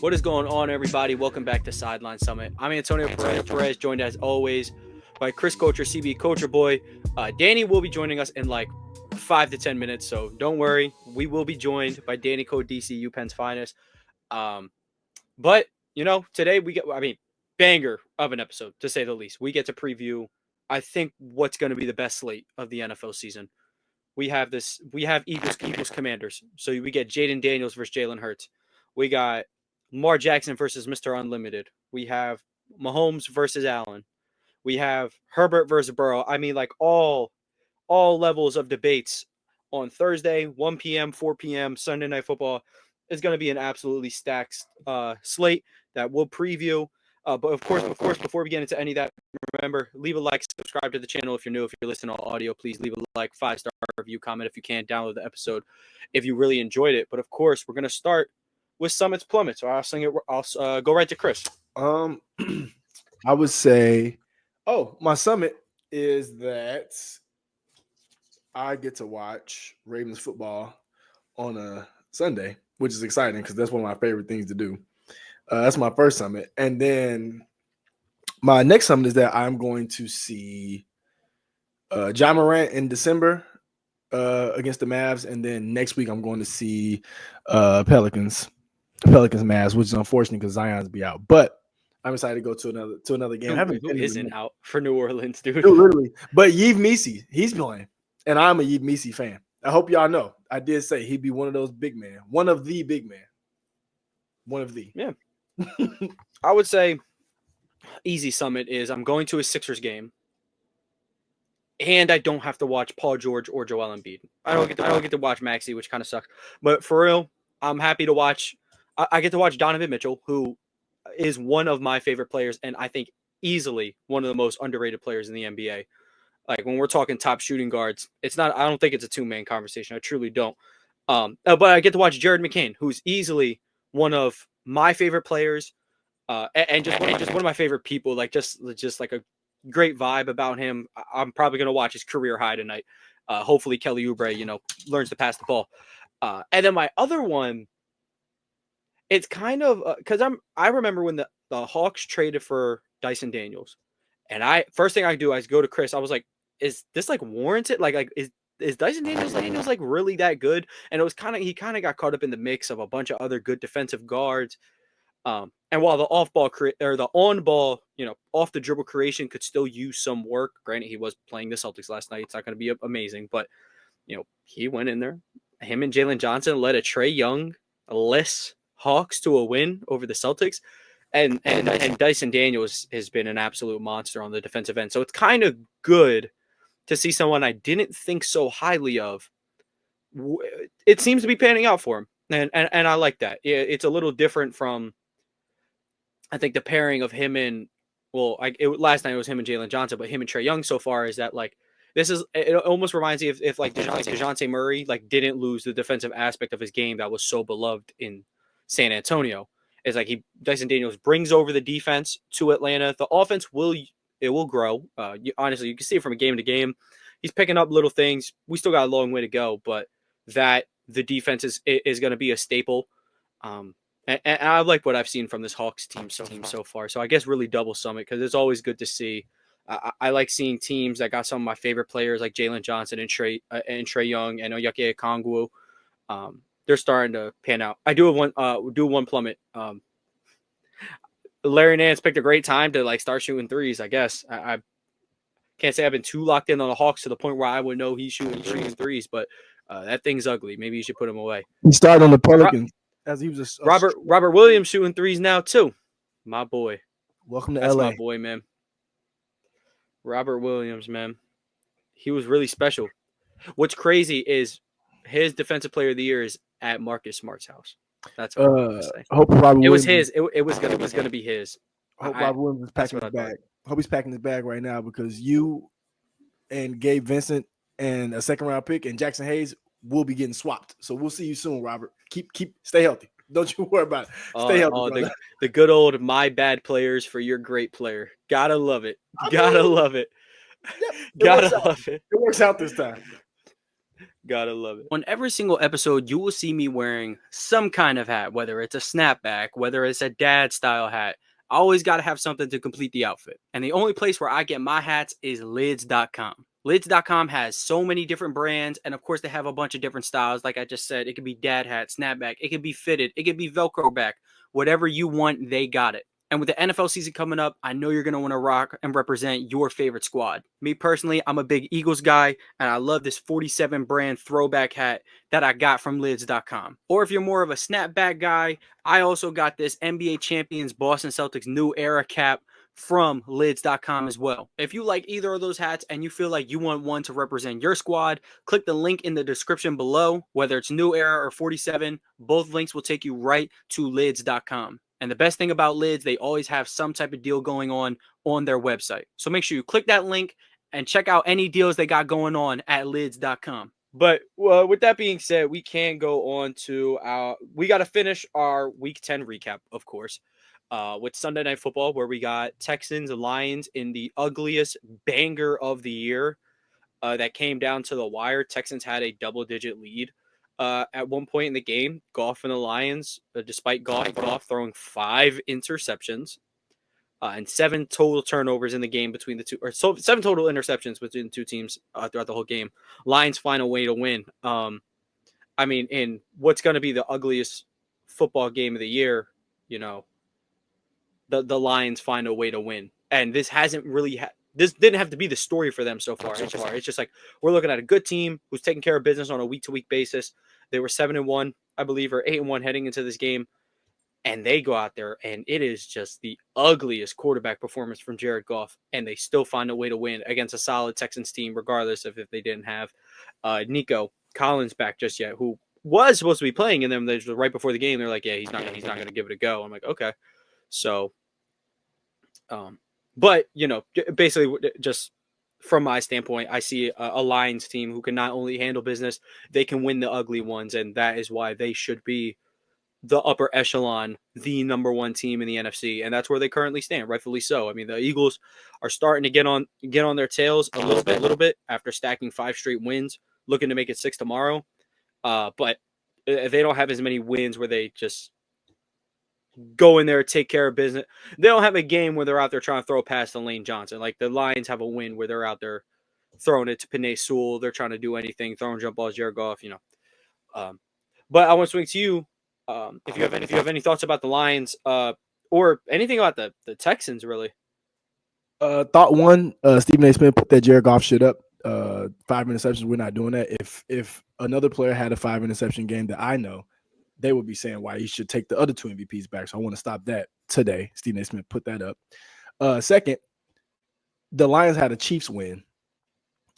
What is going on, everybody? Welcome back to Sideline Summit. I'm Antonio Perez, joined as always by Chris Coacher, CB Coacher Boy. Danny will be joining us in like 5 to 10 minutes, so don't worry. We will be joined by Danny Code DC, UPenn's finest. But, you know, today banger of an episode, to say the least. We get to preview, I think, what's going to be the best slate of the NFL season. We have Eagles Commanders. So we get Jaden Daniels versus Jalen Hurts. We got Lamar Jackson versus Mr. Unlimited. We have Mahomes versus Allen. We have Herbert versus Burrow. I mean, like all levels of debates on Thursday, 1 p.m., 4 p.m., Sunday Night Football. Is going to be an absolutely stacked slate that we'll preview. But of course, before we get into any of that, remember, leave a like, subscribe to the channel if you're new. If you're listening on audio, please leave a like, 5-star review, comment if you can, download the episode if you really enjoyed it. But of course, we're going to start with Summit's Plummets. So I'll go right to Chris. I would say, my Summit is that I get to watch Ravens football on a Sunday, which is exciting because that's one of my favorite things to do. That's my first Summit. And then my next Summit is that I'm going to see John Morant in December against the Mavs. And then next week I'm going to see Pelicans Mavs, which is unfortunate because Zion's be out. But I'm excited to go to another game. Who isn't out for New Orleans, dude? Literally. But Yves Missi, he's playing. And I'm a Yves Missi fan. I hope y'all know. I did say he'd be one of those big men. One of the big men. One of the. Yeah. I would say easy Summit is I'm going to a Sixers game. And I don't have to watch Paul George or Joel Embiid. I don't get to watch Maxey, which kind of sucks. But for real, I'm happy to watch. I get to watch Donovan Mitchell, who is one of my favorite players, and I think easily one of the most underrated players in the NBA. Like when we're talking top shooting guards, it's not. I don't think it's a two-man conversation. I truly don't. But I get to watch Jared McCain, who's easily one of my favorite players, and just one of my favorite people. Like just like a great vibe about him. I'm probably gonna watch his career high tonight. Hopefully Kelly Oubre, learns to pass the ball. And then my other one, it's kind of because I remember when the Hawks traded for Dyson Daniels, and first thing I do is go to Chris. I was like, is this like warranted? Like is Dyson Daniels like really that good? And it was he kind of got caught up in the mix of a bunch of other good defensive guards. And while the the on-ball, off the dribble creation could still use some work. Granted, he was playing the Celtics last night. It's not going to be amazing, but he went in there. Him and Jalen Johnson led a Trae Young-less Hawks to a win over the Celtics. And Dyson Daniels has been an absolute monster on the defensive end. So it's kind of good to see someone I didn't think so highly of. It seems to be panning out for him. And I like that. It's a little different from, I think, the pairing of him and, last night it was him and Jalen Johnson, but him and Trae Young so far is that, like, it almost reminds me if like DeJounte Murray, like, didn't lose the defensive aspect of his game that was so beloved in San Antonio. It's like Dyson Daniels brings over the defense to Atlanta. The offense will grow. Honestly, you can see it from game to game. He's picking up little things. We still got a long way to go, but that the defense is going to be a staple. And I like what I've seen from this Hawks team so far. So I guess really double Summit because it's always good to see. I like seeing teams that got some of my favorite players like Jalen Johnson and Trae Young and Onyeka Okongwu. They're starting to pan out. I do have one Plummet. Larry Nance picked a great time to like start shooting threes. I guess I can't say I've been too locked in on the Hawks to the point where I would know he's shooting threes, but that thing's ugly. Maybe you should put him away. He started on the Pelicans as he was Robert Williams shooting threes now too. My boy. Welcome to That's LA. My boy, man. Robert Williams, man. He was really special. What's crazy is his defensive player of the year is at Marcus Smart's house. That's what I'm gonna say. I hope Robert it was Williams, his. It was gonna be his. I hope Robert Williams is packing his bag. I hope he's packing his bag right now because you and Gabe Vincent and a second round pick and Jackson Hayes will be getting swapped. So we'll see you soon, Robert. Stay healthy. Don't you worry about it. Stay healthy. The good old my bad players for your great player. Gotta love it. Gotta love it. It works out this time. Gotta love it. On every single episode, you will see me wearing some kind of hat, whether it's a snapback, whether it's a dad style hat. I always got to have something to complete the outfit. And the only place where I get my hats is lids.com. Lids.com has so many different brands, and of course, they have a bunch of different styles. Like I just said, it could be dad hat, snapback, it could be fitted, it could be Velcro back. Whatever you want, they got it. And with the NFL season coming up, I know you're going to want to rock and represent your favorite squad. Me personally, I'm a big Eagles guy, and I love this 47 brand throwback hat that I got from lids.com. Or if you're more of a snapback guy, I also got this NBA champions Boston Celtics new era cap from lids.com as well. If you like either of those hats and you feel like you want one to represent your squad, click the link in the description below. Whether it's new era or 47, both links will take you right to lids.com. And the best thing about Lids, they always have some type of deal going on their website. So make sure you click that link and check out any deals they got going on at lids.com. But with that being said, we can go on to we got to finish our week 10 recap, of course, with Sunday Night Football, where we got Texans and Lions in the ugliest banger of the year that came down to the wire. Texans had a double-digit lead at one point in the game. Goff and the Lions, despite Goff throwing 5 interceptions and 7 total turnovers in the game between the two, or 7 total interceptions between the two teams throughout the whole game. Lions find a way to win. I mean, in what's going to be the ugliest football game of the year, you know, the Lions find a way to win. And this hasn't really this didn't have to be the story for them so far. It's just like we're looking at a good team who's taking care of business on a week-to-week basis. They were 7-1, I believe, or 8-1 heading into this game. And they go out there, and it is just the ugliest quarterback performance from Jared Goff, and they still find a way to win against a solid Texans team, regardless of if they didn't have Nico Collins back just yet, who was supposed to be playing in them. Right before the game, they're like, "Yeah, he's not going to give it a go." I'm like, okay, so, but you know, basically, just from my standpoint, I see a Lions team who can not only handle business, they can win the ugly ones, and that is why they should be the upper echelon, the number one team in the NFC, and that's where they currently stand, rightfully so. I mean, the Eagles are starting to get on their tails a little bit after stacking 5 straight wins, looking to make it 6 tomorrow. But they don't have as many wins where they just go in there, take care of business. They don't have a game where they're out there trying to throw past Lane Johnson. Like the Lions have a win where they're out there throwing it to Penei Sewell. They're trying to do anything, throwing jump balls, Jared Goff, you know. But I want to swing to you. If you have any thoughts about the Lions, or anything about the Texans, really. Thought one, Stephen A. Smith put that Jared Goff shit up. 5 interceptions. We're not doing that. If another player had a 5 interception game that I know, they would be saying why he should take the other 2 MVPs back. So I want to stop that today. Stephen A. Smith put that up. Second, the Lions had a Chiefs win.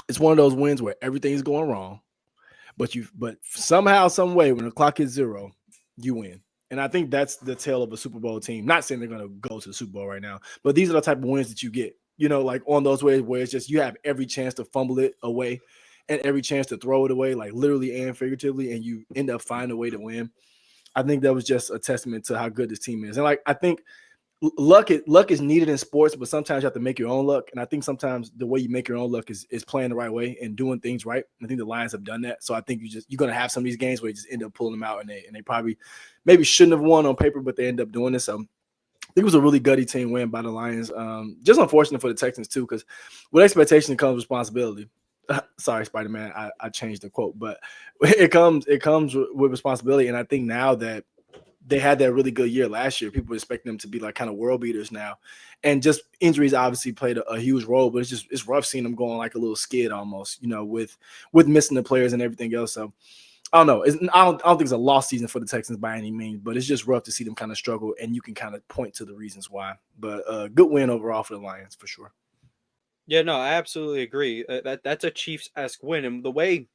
It's one of those wins where everything's going wrong, but somehow, some way, when the clock hits 0, you win. And I think that's the tale of a Super Bowl team. Not saying they're going to go to the Super Bowl right now, but these are the type of wins that you get, you know, like on those ways where it's just you have every chance to fumble it away and every chance to throw it away, like literally and figuratively, and you end up finding a way to win. I think that was just a testament to how good this team is. And like, I think luck is needed in sports, but sometimes you have to make your own luck. And I think sometimes the way you make your own luck is playing the right way and doing things right. And I think the Lions have done that. So I think you're going to have some of these games where you just end up pulling them out, and they probably maybe shouldn't have won on paper, but they end up doing this. So I think it was a really gutty team win by the Lions. Just unfortunate for the Texans too, because with expectation comes responsibility. Sorry, Spider-Man, I changed the quote, but it comes with responsibility. And I think now that they had that really good year last year, people expect them to be like kind of world beaters now. And just injuries obviously played a huge role, but it's rough seeing them going like a little skid almost, you know, with missing the players and everything else. So I don't know. I don't think it's a lost season for the Texans by any means, but it's just rough to see them kind of struggle, and you can kind of point to the reasons why. But good win overall for the Lions for sure. Yeah, no, I absolutely agree. That's a Chiefs-esque win. And the way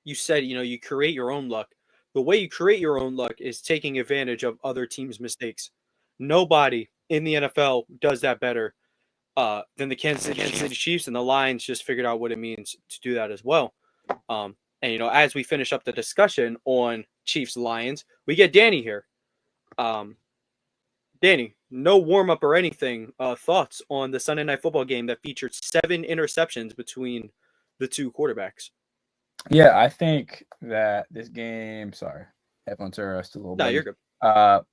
you said, you know, you create your own luck. The way you create your own luck is taking advantage of other teams' mistakes. Nobody in the NFL does that better than the Kansas City Chiefs, and the Lions just figured out what it means to do that as well. And, you know, as we finish up the discussion on Chiefs-Lions, we get Danny here. Danny, no warm-up or anything. Thoughts on the Sunday Night Football game that featured 7 interceptions between the two quarterbacks? Yeah, I think that this game. Sorry, headphones are still a little No, you're buggy. good.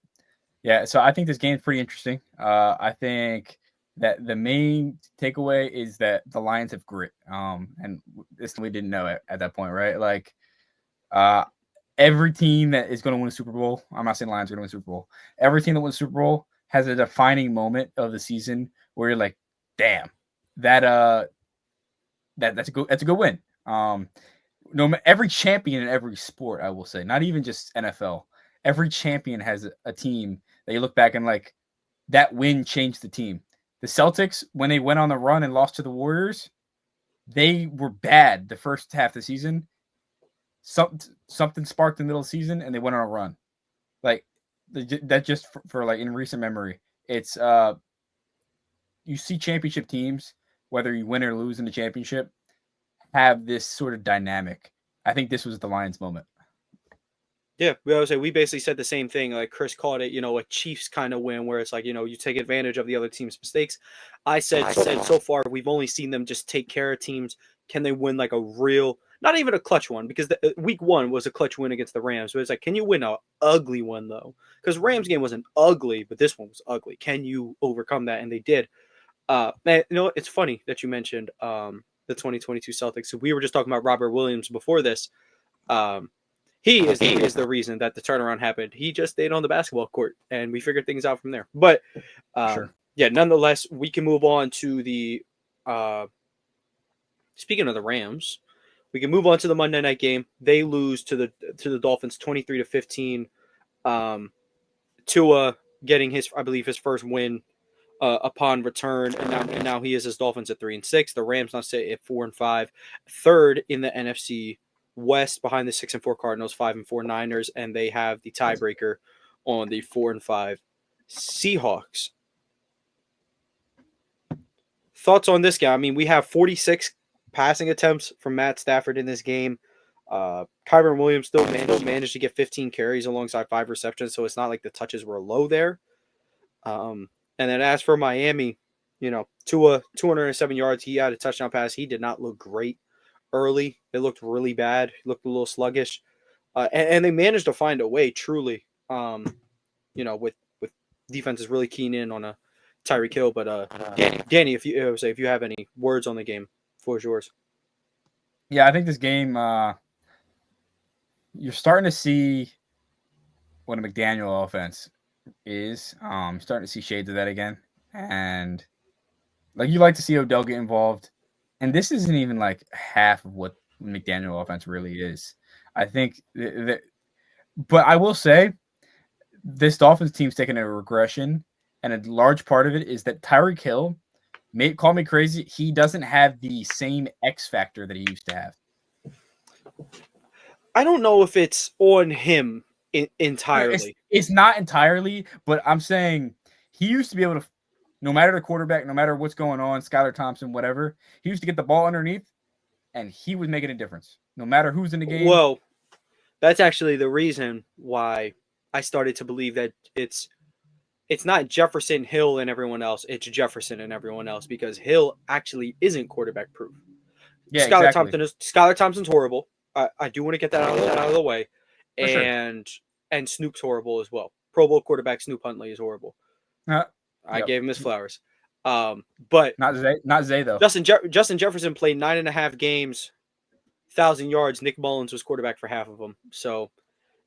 Yeah, so I think this game's pretty interesting. I think that the main takeaway is that the Lions have grit. And this we didn't know at that point, right? Like, uh, every team that is going to win a Super Bowl. I'm not saying Lions are going to win a Super Bowl. Every team that wins a Super Bowl has a defining moment of the season where you're like, damn, that that's a good win. Every champion in every sport, I will say, not even just NFL. Every champion has a team that you look back and like that win changed the team. The Celtics, when they went on the run and lost to the Warriors, they were bad the first half of the season. Something sparked in the middle of the season, and they went on a run. Like that, just for like in recent memory, it's you see championship teams, whether you win or lose in the championship, have this sort of dynamic. I think this was the Lions' moment. Yeah, we basically said the same thing. Like Chris called it, a Chiefs kind of win, where it's like, you take advantage of the other team's mistakes. I said so far we've only seen them just take care of teams. Can they win like a real, not even a clutch one, because week 1 was a clutch win against the Rams. But it's like, can you win an ugly one though? Because Rams game wasn't ugly, but this one was ugly. Can you overcome that? And they did. Man, it's funny that you mentioned the 2022 Celtics. So we were just talking about Robert Williams before this. He is the reason that the turnaround happened. He just stayed on the basketball court, and we figured things out from there. But Sure. yeah, nonetheless, we can move on to the. Speaking of the Rams, we can move on to the Monday night game. They lose to the Dolphins 23-15. Tua getting his first win upon return, and now he is his Dolphins at 3-6. The Rams now sit at 4-5, third in the NFC West behind the 6-4 Cardinals, 5-4 Niners, and they have the tiebreaker on the 4-5 Seahawks. Thoughts on this game? I mean, we have 46 passing attempts from Matt Stafford in this game. Kyren Williams still managed to get 15 carries alongside 5 receptions, so it's not like the touches were low there. And then as for Miami, Tua, 207 yards. He had a touchdown pass. He did not look great early. It looked really bad. He looked a little sluggish. And they managed to find a way, truly, with defenses really keen in on a Tyreek Hill. But Danny, if you have any words on the game, the floor is yours. Yeah, I think this game, you're starting to see what a McDaniel offense is. Starting to see shades of that again. And like you like to see Odell get involved. And this isn't even like half of what McDaniel offense really is. I think that, but I will say this Dolphins team's taking a regression, and a large part of it is that Tyreek Hill, call me crazy, he doesn't have the same X factor that he used to have. I don't know if it's on him entirely. It's not entirely, but I'm saying he used to be able to, no matter the quarterback, no matter what's going on, Skylar Thompson, whatever, he used to get the ball underneath, and he was making a difference, no matter who's in the game. Well, that's actually the reason why I started to believe that it's not Jefferson, Hill, and everyone else. It's Jefferson and everyone else, because Hill actually isn't quarterback proof. Yeah, exactly. Skylar Thompson's horrible. I do want to get that out of the way. For and Snoop's horrible as well. Pro Bowl quarterback Snoop Huntley is horrible. I gave him his flowers. But not Zay though. Justin Jefferson played 9.5 games, 1,000 yards. Nick Mullins was quarterback for half of them. So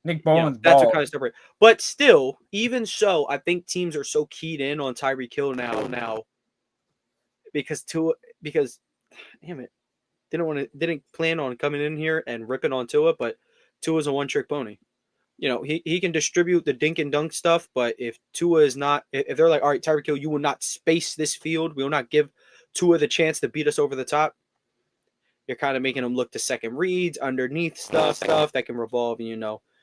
Nick Mullins, that's what kind of separate. But still, even so, I think teams are so keyed in on Tyreek Hill now because damn it, didn't plan on coming in here and ripping on Tua, but Tua's a one-trick pony. He can distribute the dink and dunk stuff, but if Tua is not, if they're like, all right, Tyreek Hill, you will not space this field, we will not give Tua the chance to beat us over the top, you're kind of making him look to second reads, underneath stuff that can revolve,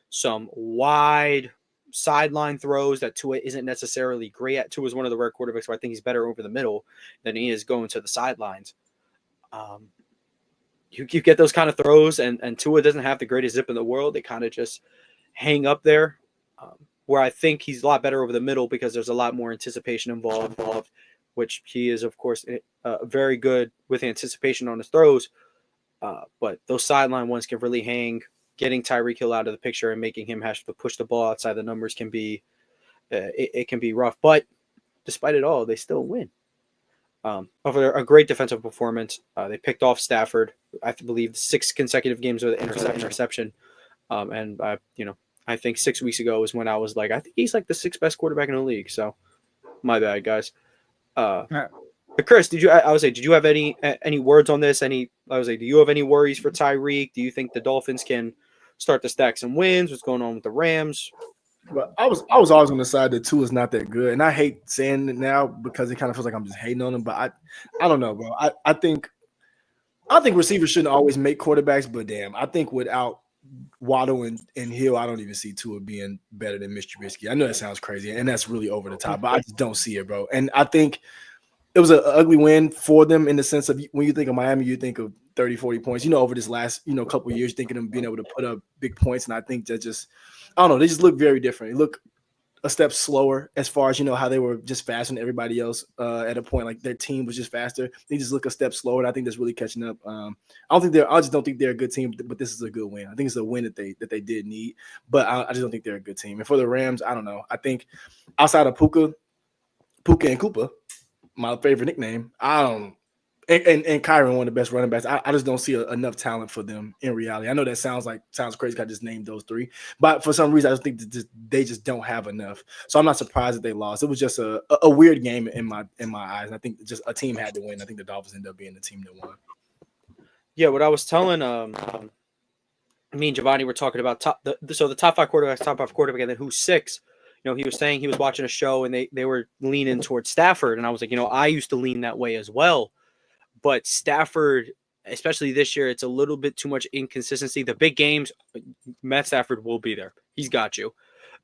some wide sideline throws that Tua isn't necessarily great at. Tua is one of the rare quarterbacks where I think he's better over the middle than he is going to the sidelines. You get those kind of throws, and Tua doesn't have the greatest zip in the world. They kind of just hang up there, where I think he's a lot better over the middle because there's a lot more anticipation involved, which he is, of course, very good with anticipation on his throws. But those sideline ones can really hang. Getting Tyreek Hill out of the picture and making him have to push the ball outside the numbers can be it can be rough. But despite it all, they still win. Over a great defensive performance, they picked off Stafford. I believe 6 consecutive games with interception. And I think 6 weeks ago was when I was like, I think he's like the 6th best quarterback in the league. So, my bad, guys. But Chris, did you have any words on this? Do you have any worries for Tyreek? Do you think the Dolphins can start to stack some wins? What's going on with the Rams? But I was always on the side that Tua is not that good, and I hate saying it now because it kind of feels like I'm just hating on him. But I don't know, bro. I think receivers shouldn't always make quarterbacks, but damn, I think without Waddle and Hill, I don't even see Tua being better than Mr. Trubisky. I know that sounds crazy, and that's really over the top, but I just don't see it, bro. And I think it was an ugly win for them in the sense of when you think of Miami, you think of 30, 40 points. Over this last couple of years, thinking of them being able to put up big points, and I think that just I don't know. They just look very different. They look a step slower as far as how they were just faster than everybody else at a point. Like their team was just faster. They just look a step slower, and I think that's really catching up. I just don't think they're a good team, but this is a good win. I think it's a win that they did need, but I just don't think they're a good team. And for the Rams, I don't know. I think outside of Puka and Koopa, my favorite nickname, I don't. And Kyron, one of the best running backs. I just don't see enough talent for them in reality. I know that sounds crazy. I just named those 3, but for some reason, I just think that they just don't have enough. So I'm not surprised that they lost. It was just a weird game in my eyes. And I think just a team had to win. I think the Dolphins ended up being the team that won. Yeah, what I was telling me and Giovanni were talking about the top 5 quarterback, and then who's 6. He was saying he was watching a show and they were leaning towards Stafford, and I was like, I used to lean that way as well. But Stafford, especially this year, it's a little bit too much inconsistency. The big games, Matt Stafford will be there. He's got you.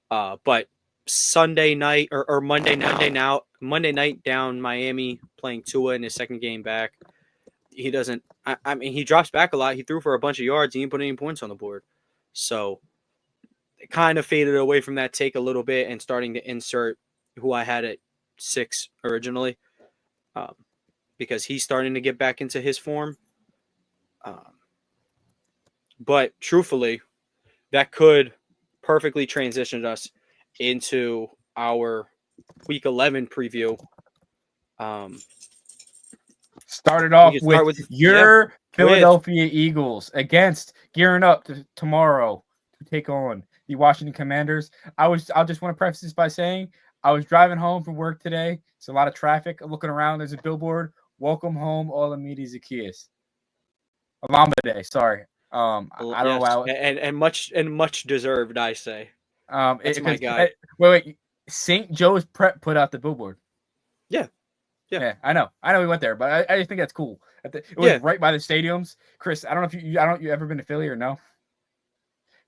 But Sunday night or Monday night down Miami playing Tua in his second game back, he doesn't. I mean, he drops back a lot. He threw for a bunch of yards. He didn't put any points on the board. So it kind of faded away from that take a little bit and starting to insert who I had at 6 originally. Because he's starting to get back into his form. But truthfully, that could perfectly transition us into our Week 11 preview. Started off with your Philadelphia Eagles gearing up to tomorrow to take on the Washington Commanders. I just want to preface this by saying I was driving home from work today. It's a lot of traffic. I'm looking around. There's a billboard. Welcome home, Olamide Zacchaeus. Olamide, sorry. I don't know why. And much deserved, I say. That's my guy. Wait. St. Joe's Prep put out the billboard. Yeah. I know we went there, but I just think that's cool. It was right by the stadiums. Chris, I don't know if you ever been to Philly or no?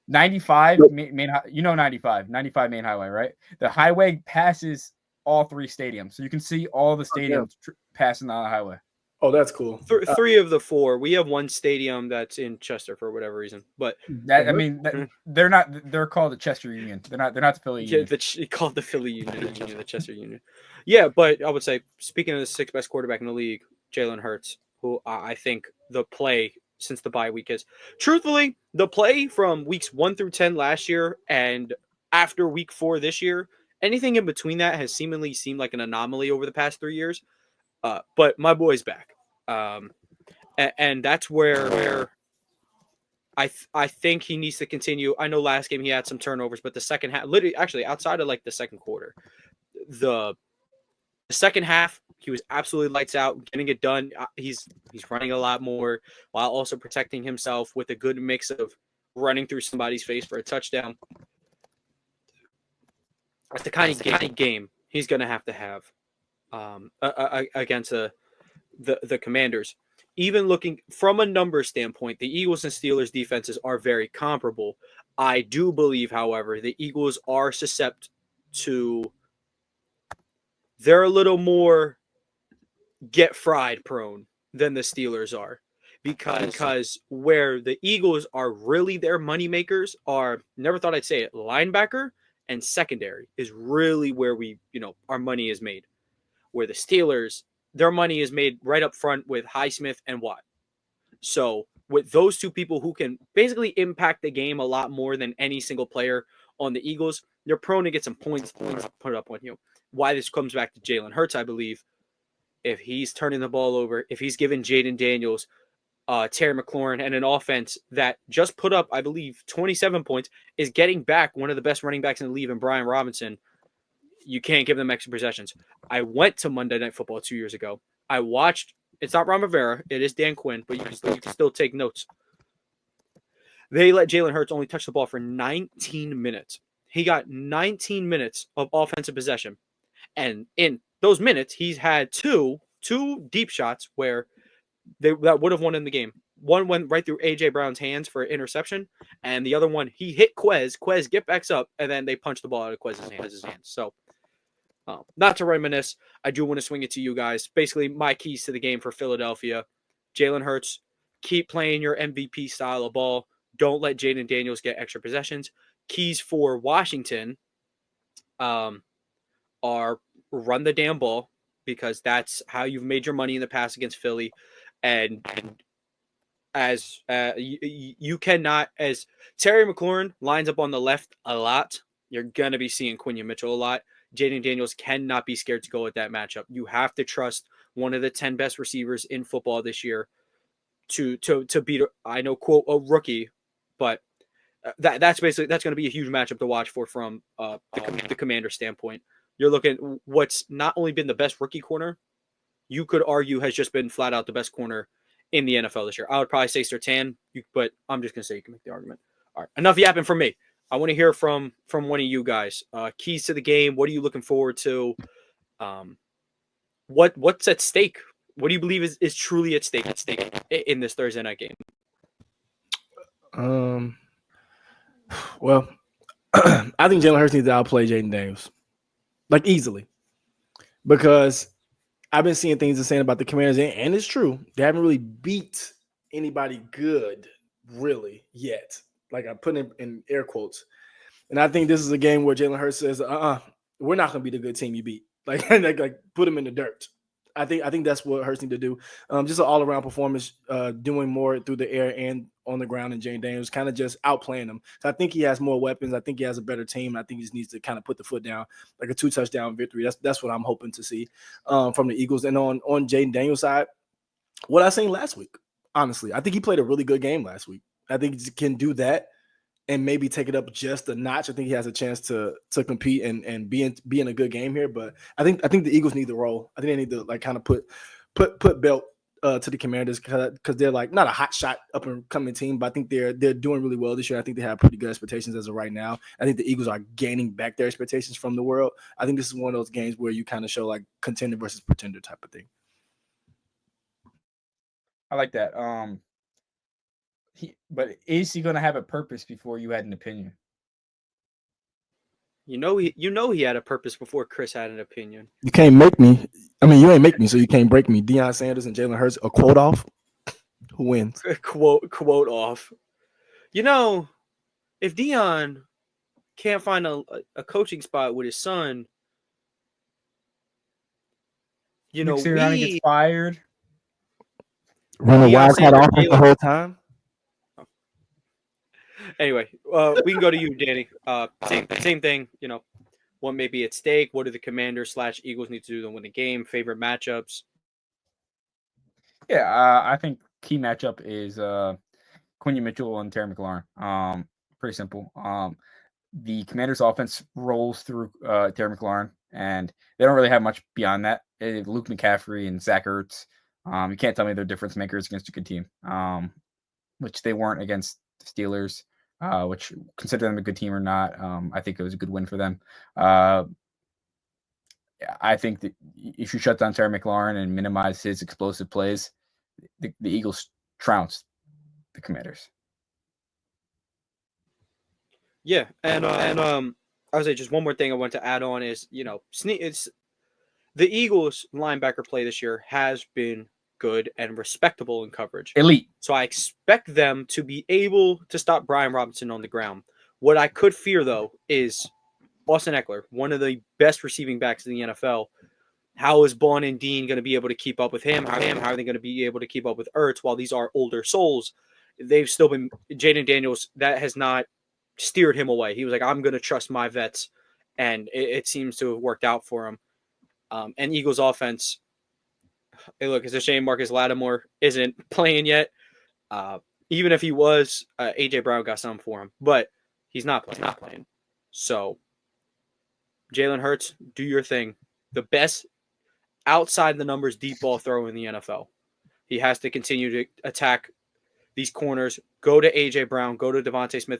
95 main 95 main highway, right? The highway passes all 3 stadiums, so you can see all the stadiums passing on the highway. Oh, that's cool. 3 of the 4. We have one stadium that's in Chester for whatever reason, but they're not. They're called the Chester Union. They're not the Philly Union. Called the Philly Union, the Chester Union. Yeah, but I would say speaking of the 6th best quarterback in the league, Jalen Hurts, who I think the play since the bye week is truthfully the play from weeks 1 through 10 last year and after week 4 this year. Anything in between that has seemingly seemed like an anomaly over the past 3 years. But my boy's back. And that's where I think he needs to continue. I know last game he had some turnovers, but the second half, literally, actually outside of like the second quarter, the second half, he was absolutely lights out, getting it done. He's running a lot more while also protecting himself with a good mix of running through somebody's face for a touchdown. That's the kind of game he's going to have against the Commanders. Even looking from a number standpoint, the Eagles and Steelers defenses are very comparable. I do believe, however, the Eagles are susceptible to – they're a little more get fried prone than the Steelers are. Because where the Eagles are really their moneymakers are, never thought I'd say it, linebacker and secondary is really where our money is made. Where the Steelers, their money is made right up front with Highsmith and Watt. So with those two people who can basically impact the game a lot more than any single player on the Eagles, you're prone to get some points put up on you. Why this comes back to Jalen Hurts, I believe. If he's turning the ball over, if he's giving Jaden Daniels, Terry McLaurin, and an offense that just put up, I believe, 27 points, is getting back one of the best running backs in the league, and Brian Robinson, you can't give them extra possessions. I went to Monday Night Football 2 years ago. I watched, it's not Ron Rivera, it is Dan Quinn, but you can still take notes. They let Jalen Hurts only touch the ball for 19 minutes. He got 19 minutes of offensive possession. And in those minutes, he's had two deep shots where that would have won in the game. One went right through A.J. Brown's hands for an interception, and the other one, he hit Quez. Quez get backs up, and then they punched the ball out of Quez's hands. So, not to reminisce, I do want to swing it to you guys. Basically, my keys to the game for Philadelphia: Jalen Hurts, keep playing your MVP style of ball. Don't let Jaden Daniels get extra possessions. Keys for Washington are run the damn ball, because that's how you've made your money in the past against Philly. And as you cannot, as Terry McLaurin lines up on the left a lot, you're going to be seeing Quinion Mitchell a lot. Jaden Daniels cannot be scared to go at that matchup. You have to trust one of the 10 best receivers in football this year to beat, I know, quote, a rookie, but that's going to be a huge matchup to watch for from the Commander standpoint. You're looking what's not only been the best rookie corner, you could argue has just been flat out the best corner in the NFL this year. I would probably say Surtain, but I'm just going to say you can make the argument. All right, enough yapping from me. I want to hear from one of you guys. Keys to the game. What are you looking forward to? What's at stake? What do you believe is truly at stake in this Thursday night game? Well, I think Jalen Hurts needs to outplay Jaden Daniels, like easily, because I've been seeing things and saying about the Commanders, and it's true. They haven't really beat anybody good, really, yet. Like I put in air quotes. And I think this is a game where Jalen Hurts says, we're not going to be the good team you beat. Like put them in the dirt. I think that's what Hurts need to do. Just an all-around performance, doing more through the air and on the ground, and Jane Daniels kind of just outplaying them. So I think he has more weapons. I think he has a better team. I think he just needs to kind of put the foot down, like a 2-touchdown victory. That's what I'm hoping to see from the Eagles. And on Jaden Daniels' side, what I seen last week, honestly, I think he played a really good game last week. I think he can do that and maybe take it up just a notch. I think he has a chance to compete and be in a good game here. But I think the Eagles need the role. I think they need to like kind of put belt to the Commanders, because they're like not a hot shot up and coming team, but I think they're doing really well this year. I think they have pretty good expectations as of right now. I think the Eagles are gaining back their expectations from the world. I think this is one of those games where you kind of show like contender versus pretender type of thing. I like that. But is he going to have a purpose before you had an opinion? You know he had a purpose before Chris had an opinion. You can't make me. I mean, you ain't make me, so you can't break me. Deion Sanders and Jalen Hurts, a quote off. Who wins? Quote off. You know, if Deion can't find a coaching spot with his son, you know, Sirianni gets fired. Run a wild card offense the whole time. Anyway, we can go to you, Danny. Same thing. You know, what may be at stake? What do the Commanders / Eagles need to do to win the game? Favorite matchups? Yeah, I think key matchup is Quinion Mitchell and Terry McLaurin. Pretty simple. The Commanders' offense rolls through Terry McLaurin, and they don't really have much beyond that. Luke McCaffrey and Zach Ertz. You can't tell me they're difference makers against a good team, which they weren't against the Steelers. Which, consider them a good team or not, I think it was a good win for them. I think that if you shut down Terry McLaurin and minimize his explosive plays, the Eagles trounce the Commanders. Yeah, and I would say just one more thing I want to add on is, you know, it's the Eagles linebacker play this year has been good and respectable in coverage. Elite. So I expect them to be able to stop Brian Robinson on the ground. What I could fear, though, is Austin Eckler, one of the best receiving backs in the NFL. How is Bond and Dean going to be able to keep up with him? How are they going to be able to keep up with Ertz while these are older souls? they've still been Jaden Daniels. That has not steered him away. He was like, I'm going to trust my vets, and it seems to have worked out for him. And Eagles offense, hey, look, it's a shame Marcus Lattimore isn't playing yet. Even if he was, AJ Brown got something for him, but he's not playing. So Jalen Hurts, do your thing. The best outside the numbers deep ball thrower in the NFL. He has to continue to attack these corners. Go to AJ Brown. Go to Devontae Smith.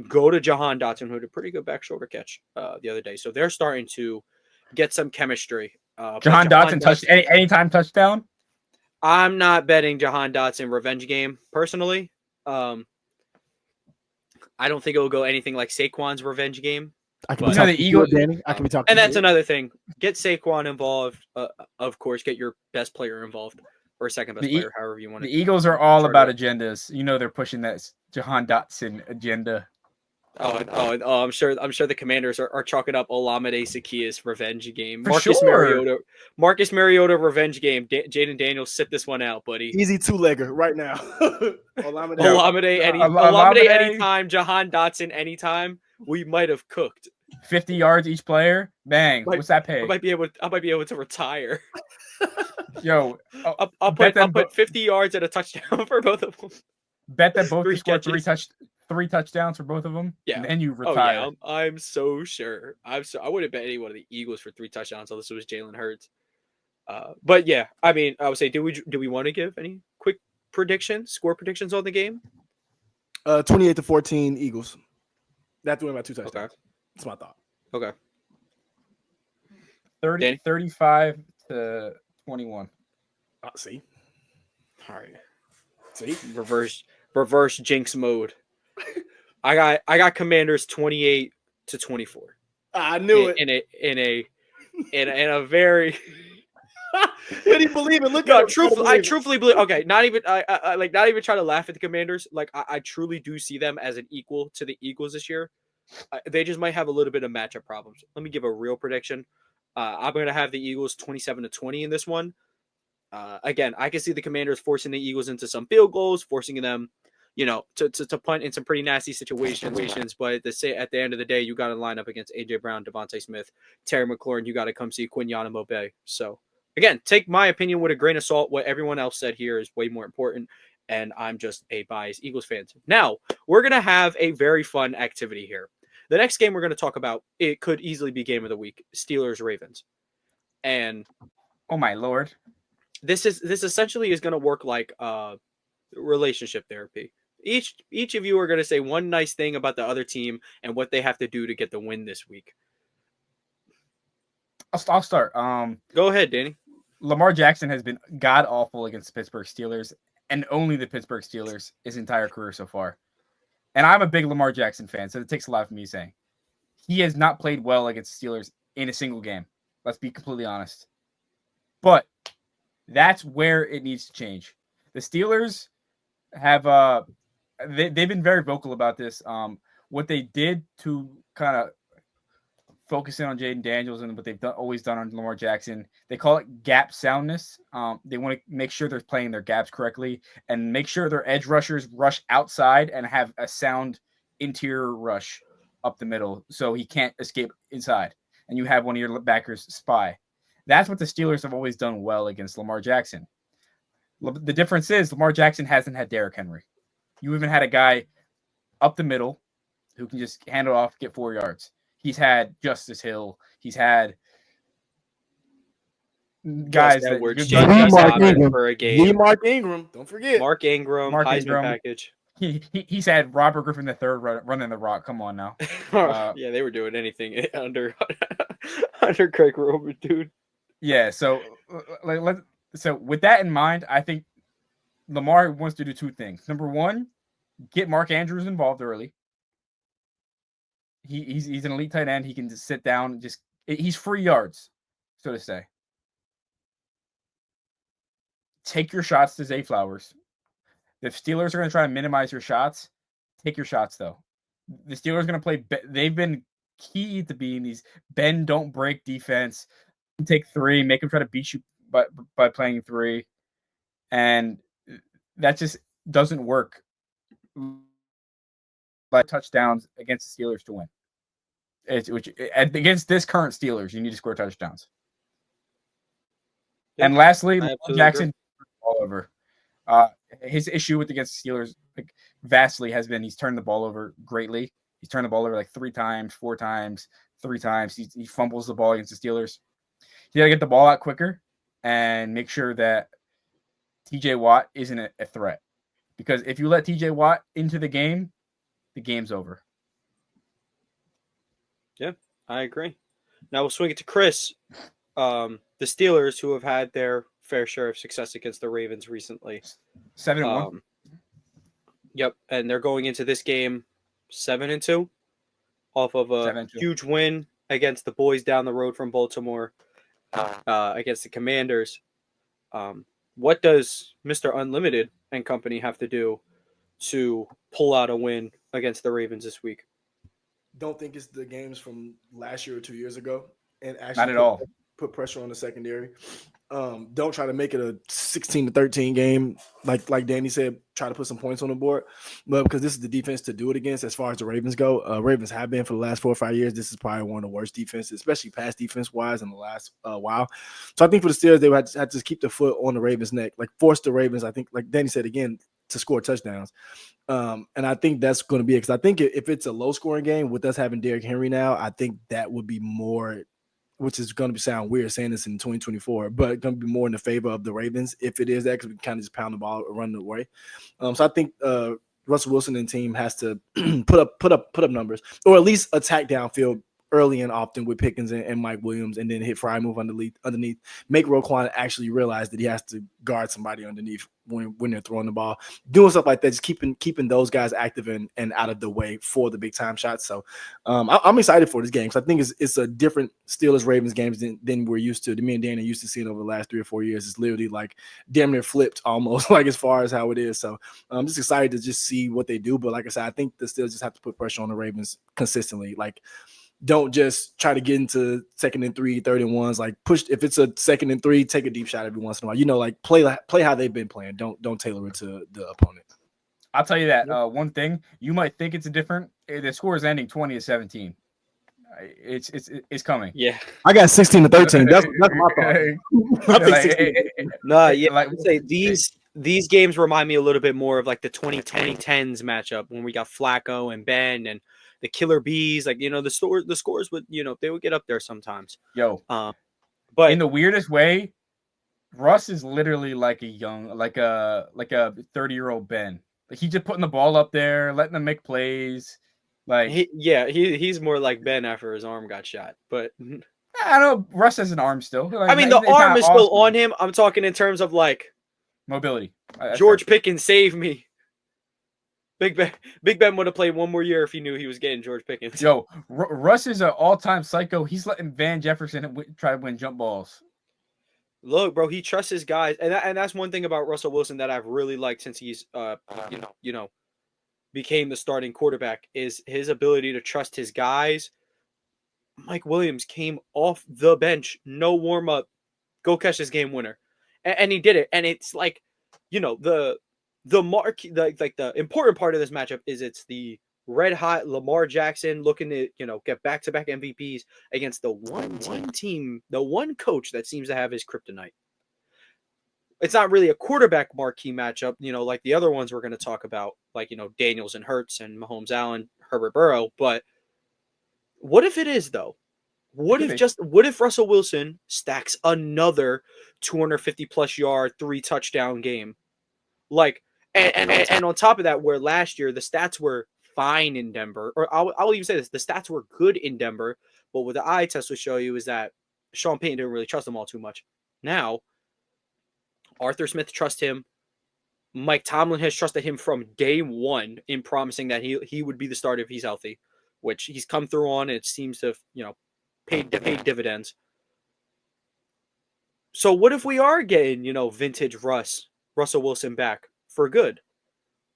Go to Jahan Dotson, who had a pretty good back shoulder catch the other day. So they're starting to get some chemistry. Jahan Dotson touched anytime touchdown. I'm not betting Jahan Dotson revenge game personally. I don't think it will go anything like Saquon's revenge game. I can But- be You know, talking the to you, Eagles- Danny. I can be talking. And to that's you. another thing. Get Saquon involved. Of course, get your best player involved or second best The E- player, however you want The to. Eagles are all Chart about it. agendas. You know they're pushing that Jahan Dotson agenda. I'm sure the Commanders are chalking up Olamide Sakia's revenge game. For Marcus sure. Mariota revenge game. Jaden Daniels, sit this one out, buddy. Easy two-legger right now. Olamide. Olamide Olamide- anytime. Jahan Dotson anytime. We might have cooked. 50 yards each player. Bang. Might- What's that I pay? might be able to retire. Yo, I'll bet them put 50 yards and a touchdown for both of them. bet that both Three can score catches. three touchdowns for both of them. Yeah. And then you Oh retire. yeah, I'm so sure. I wouldn't bet any one of the Eagles for 3 touchdowns unless it was Jalen Hurts. But yeah, I mean, I would say, do we want to give any quick score predictions on the game? 28-14 Eagles. That's winning by 2 touchdowns. Okay. That's my thought. Okay. 35 to 21. See, All right. see. Reverse jinx mode. I got Commanders 28-24. I knew it. In a very Did he believe it? Look no, at him. I truthfully believe. Okay, not even not even try to laugh at the Commanders. Like I truly do see them as an equal to the Eagles this year. They just might have a little bit of matchup problems. Let me give a real prediction. I'm going to have the Eagles 27-20 in this one. Again, I can see the Commanders forcing the Eagles into some field goals, forcing them, to punt in some pretty nasty situations. But at the end of the day, you got to line up against AJ Brown, Devontae Smith, Terry McLaurin. You got to come see Quinyon Mobe. So again, take my opinion with a grain of salt. What everyone else said here is way more important, and I'm just a biased Eagles fan. Now we're gonna have a very fun activity here. The next game we're going to talk about, it could easily be game of the week, Steelers-Ravens. And Oh my lord. this essentially is going to work like relationship therapy. Each of you are going to say one nice thing about the other team and what they have to do to get the win this week. I'll start. Go ahead, Danny. Lamar Jackson has been god awful against the Pittsburgh Steelers and only the Pittsburgh Steelers his entire career so far. And I'm a big Lamar Jackson fan, so it takes a lot for me saying. He has not played well against the Steelers in a single game. Let's be completely honest. But that's where it needs to change. The Steelers have they've been very vocal about this. What they did to kind of focus in on Jaden Daniels and what they've always done on Lamar Jackson, they call it gap soundness. They want to make sure they're playing their gaps correctly and make sure their edge rushers rush outside and have a sound interior rush up the middle so he can't escape inside. And you have one of your backers spy. That's what the Steelers have always done well against Lamar Jackson. The difference is Lamar Jackson hasn't had Derrick Henry. You even had a guy up the middle who can just hand it off, get 4 yards. He's had Justice Hill. He's had guys Just Edwards, that James Mark Dobbin Ingram. for a game. Mark Ingram. Don't forget. Mark Ingram, Mark Heisman Ingram. package. he's had Robert Griffin III running the rock. Come on now. Yeah, they were doing anything under Craig Roman, dude. Yeah, so so with that in mind, I think Lamar wants to do 2 things. Number 1, get Mark Andrews involved early. He's an elite tight end. He can just sit down and he's free yards, so to say. Take your shots to Zay Flowers. The Steelers are going to try to minimize your shots. Take your shots, though. The Steelers are going to play. They've been key to being these bend, don't break defense. Take 3, make them try to beat you by playing 3. And that just doesn't work like touchdowns against the Steelers to win. Against this current Steelers, you need to score touchdowns. Yeah, and lastly, I Lamar absolutely Jackson agree. all over. His issue with against the Steelers, like vastly, has been he's turned the ball over greatly. He's turned the ball over like 3 times, 4 times, 3 times. He fumbles the ball against the Steelers. You got to get the ball out quicker and make sure that TJ Watt isn't a threat. Because if you let TJ Watt into the game's over. Yeah, I agree. Now we'll swing it to Chris. The Steelers, who have had their fair share of success against the Ravens recently. 7-1. Yep, and they're going into this game 7-2 off of a 7-2. huge win against the boys down the road from Baltimore against the Commanders. What does Mr. Unlimited and company have to do to pull out a win against the Ravens this week? Don't think it's the games from last year or 2 years ago, and actually Not at all. Put pressure on the secondary. Don't try to make it a 16-13 game, like Danny said. Try to put some points on the board, but because this is the defense to do it against, as far as the Ravens go, Ravens have been for the last 4 or 5 years. This is probably one of the worst defenses, especially pass defense wise, in the last while. So I think for the Steelers, they would have to keep the foot on the Ravens' neck, like force the Ravens. I think, like Danny said again, to score touchdowns. And I think that's going to be it, because I think if it's a low scoring game with us having Derrick Henry now, I think that would be more, which is going to sound weird saying this in 2024, but going to be more in the favor of the Ravens if it is that, because we kind of just pound the ball, run it away. So I think Russell Wilson and team has to put up numbers, or at least attack downfield early and often with Pickens and Mike Williams, and then hit fry move underneath. Make Roquan actually realize that he has to guard somebody underneath when they're throwing the ball. Doing stuff like that, just keeping those guys active and out of the way for the big time shots. So I'm excited for this game, because I think it's a different Steelers-Ravens games than we're used to. Me and Danny are used to seeing over the last 3 or 4 years. It's literally like damn near flipped almost, like as far as how it is. So I'm just excited to just see what they do. But like I said, I think the Steelers just have to put pressure on the Ravens consistently. Like, don't just try to get into 2nd and 3, 3rd and 1s. Like, push. If it's a 2nd and 3, take a deep shot every once in a while. Like play how they've been playing. Don't tailor it to the opponent. I'll tell you that one thing, you might think it's a different. The score is ending 20-17. It's coming. Yeah, I got 16-13. That's my thought. I would say these games remind me a little bit more of like the 2010s matchup when we got Flacco and Ben and the Killer Bees. Like, the scores would, they would get up there sometimes. But in the weirdest way, Russ is literally like a 30-year-old Ben. Like, he's just putting the ball up there, letting them make plays. Like, he's more like Ben after his arm got shot. But I know Russ has an arm still. Like, I mean, the arm is still on him. I'm talking in terms of like mobility. George Pickens, save me. Big Ben would have played one more year if he knew he was getting George Pickens. Russ is an all-time psycho. He's letting Van Jefferson try to win jump balls. Look, bro, he trusts his guys, and that's one thing about Russell Wilson that I've really liked since he's became the starting quarterback, is his ability to trust his guys. Mike Williams came off the bench, no warm up, go catch this game winner, and he did it. And it's like, the important part of this matchup is it's the red hot Lamar Jackson looking to get back-to-back MVPs against the one team, the one coach that seems to have his kryptonite. It's not really a quarterback marquee matchup, like the other ones we're going to talk about, like Daniels and Hurts and Mahomes, Allen, Herbert, Burrow. But what if it is, though? What if Russell Wilson stacks another 250 plus yard, 3 touchdown game? Like, and on top of that, where last year the stats were fine in Denver, or I'll even say this, the stats were good in Denver, but what the eye test will show you is that Sean Payton didn't really trust them all too much. Now, Arthur Smith trusts him. Mike Tomlin has trusted him from day one in promising that he would be the starter if he's healthy, which he's come through on, and it seems to have paid dividends. So what if we are getting vintage Russell Wilson back for good?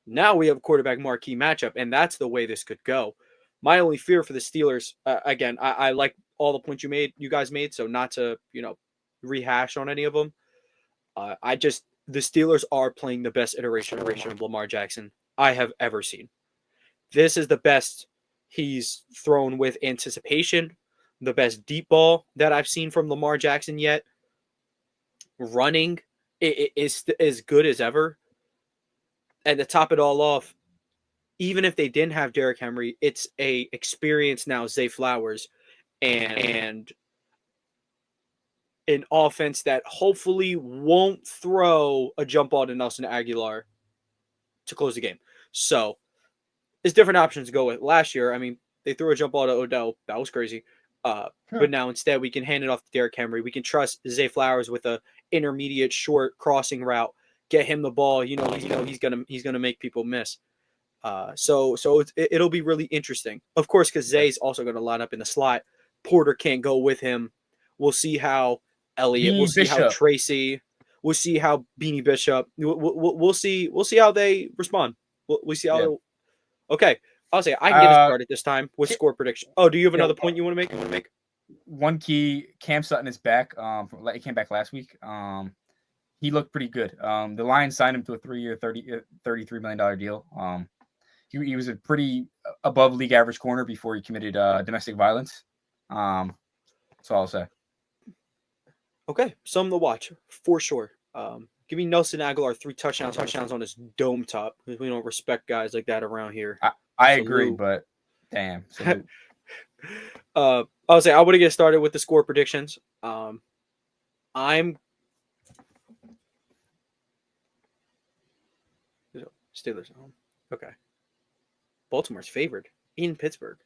Now we have a quarterback marquee matchup, and that's the way this could go. My only fear for the Steelers, again, I like all the points you guys made, so not to rehash on any of them. The Steelers are playing the best iteration of Lamar Jackson I have ever seen. This is the best he's thrown with anticipation, the best deep ball that I've seen from Lamar Jackson yet. Running is as good as ever. And to top it all off, even if they didn't have Derrick Henry, it's a experienced now Zay Flowers and an offense that hopefully won't throw a jump ball to Nelson Aguilar to close the game. So there's different options to go with. Last year, I mean, they threw a jump ball to Odell. That was crazy. But now instead we can hand it off to Derrick Henry. We can trust Zay Flowers with a intermediate short crossing route. Get him the ball. He's gonna make people miss. So it'll be really interesting. Of course, because Zay's also going to line up in the slot. Porter can't go with him. We'll see how Elliott. We'll see how Tracy. We'll see how Beanie Bishop. We'll see how they respond. We'll see how. Okay, I'll say I can get it started this time with score prediction. Oh, do you have another point you want to make? One key: Cam Sutton is back. He came back last week. He looked pretty good. The Lions signed him to a 3-year, $33 million deal. He was a pretty above league average corner before he committed domestic violence. That's all I'll say. Okay, something to watch for sure. Give me Nelson Aguilar 3 touchdowns on his dome top, because we don't respect guys like that around here. I agree, but damn. I'll say I want to get started with the score predictions. I'm Steelers at home. Okay. Baltimore's favored in Pittsburgh.